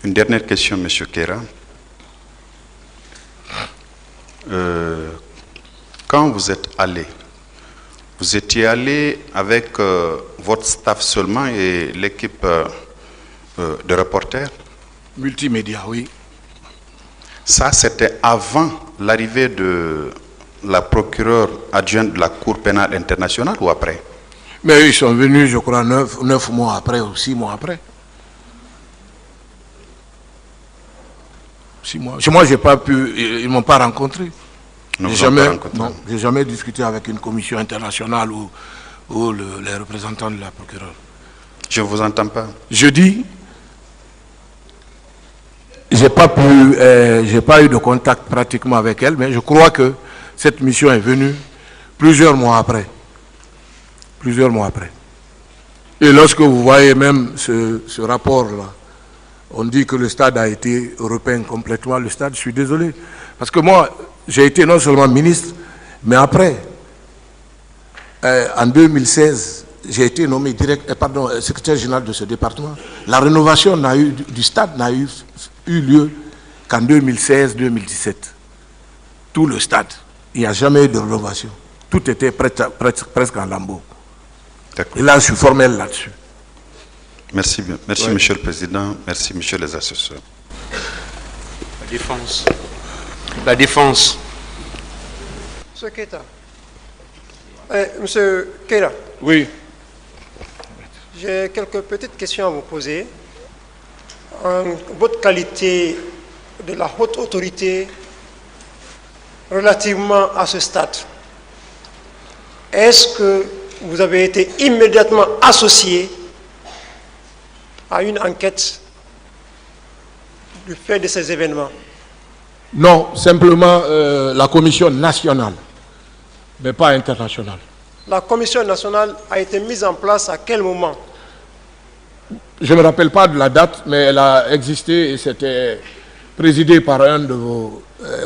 Une dernière question, M. Keira. Quand vous êtes allé, vous étiez allé avec votre staff seulement et l'équipe de reporters? Multimédia, oui. Ça, c'était avant l'arrivée de la procureure adjointe de la Cour pénale internationale ou après? Mais ils sont venus, je crois, 9 mois après ou 6 mois après. 6 mois. Moi, j'ai pas pu, ils ne m'ont pas rencontré. Non, j'ai jamais discuté avec une commission internationale ou les représentants de la procureure. Je ne vous entends pas. Je dis, j'ai pas eu de contact pratiquement avec elle, mais je crois que cette mission est venue plusieurs mois après. Plusieurs mois après. Et lorsque vous voyez même ce rapport-là, on dit que le stade a été repeint complètement. Le stade, je suis désolé. Parce que moi, j'ai été non seulement ministre, mais après, en 2016, j'ai été nommé secrétaire général de ce département. La rénovation du stade n'a eu lieu qu'en 2016-2017. Tout le stade. Il n'y a jamais eu de rénovation. Tout était presque en lambeaux. Et là, je suis formel là-dessus. Merci bien. Merci, ouais. Monsieur le Président. Merci, Monsieur les assesseurs. La défense. La défense. Monsieur Keita. Monsieur Keita. Oui. J'ai quelques petites questions à vous poser. En votre qualité de la haute autorité relativement à ce stade, est-ce que vous avez été immédiatement associé à une enquête du fait de ces événements? Non, simplement la commission nationale, mais pas internationale. La commission nationale a été mise en place à quel moment? Je ne me rappelle pas de la date, mais elle a existé et c'était présidé par un de vos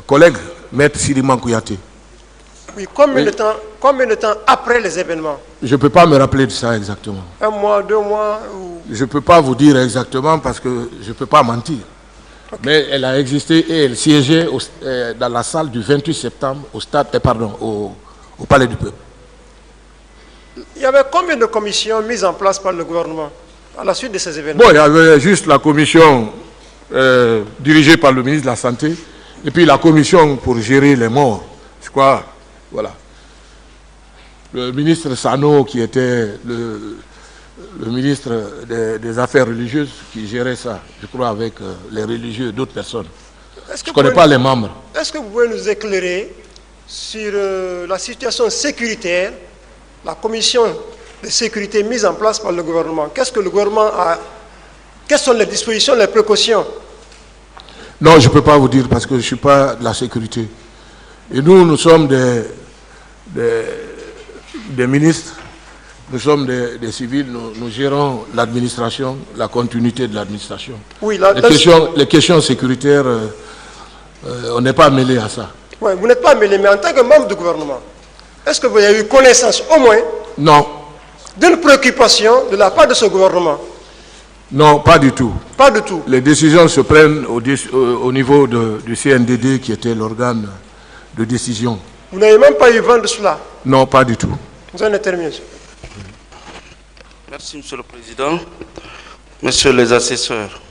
collègues, Maître Siriman Kouyaté. Oui, combien de temps après les événements? Je ne peux pas me rappeler de ça exactement. 1 mois, 2 mois ou... Je ne peux pas vous dire exactement parce que je ne peux pas mentir. Okay. Mais elle a existé et elle siégeait dans la salle du 28 septembre au Palais du Peuple. Il y avait combien de commissions mises en place par le gouvernement à la suite de ces événements? Bon, il y avait juste la commission dirigée par le ministre de la Santé et puis la commission pour gérer les morts. Je crois, voilà. Le ministre Sano, qui était le ministre des Affaires religieuses, qui gérait ça, je crois, avec les religieux et d'autres personnes. Je ne connais pas les membres. Est-ce que vous pouvez nous éclairer sur la situation sécuritaire? La commission de sécurité mises en place par le gouvernement. Qu'est-ce que le gouvernement a? Quelles sont les dispositions, les précautions? Non, je ne peux pas vous dire parce que je ne suis pas de la sécurité. Et nous sommes des ministres, nous sommes des civils, nous gérons l'administration, la continuité de l'administration. Oui, les questions sécuritaires, on n'est pas mêlé à ça. Oui, vous n'êtes pas mêlé, mais en tant que membre du gouvernement, est-ce que vous avez eu connaissance au moins d'une préoccupation de la part de ce gouvernement? Non, pas du tout. Pas du tout. Les décisions se prennent au niveau du CNDD qui était l'organe de décision. Vous n'avez même pas eu vent de cela? Non, pas du tout. Vous en êtes terminé. Merci, Monsieur le Président. Messieurs les assesseurs,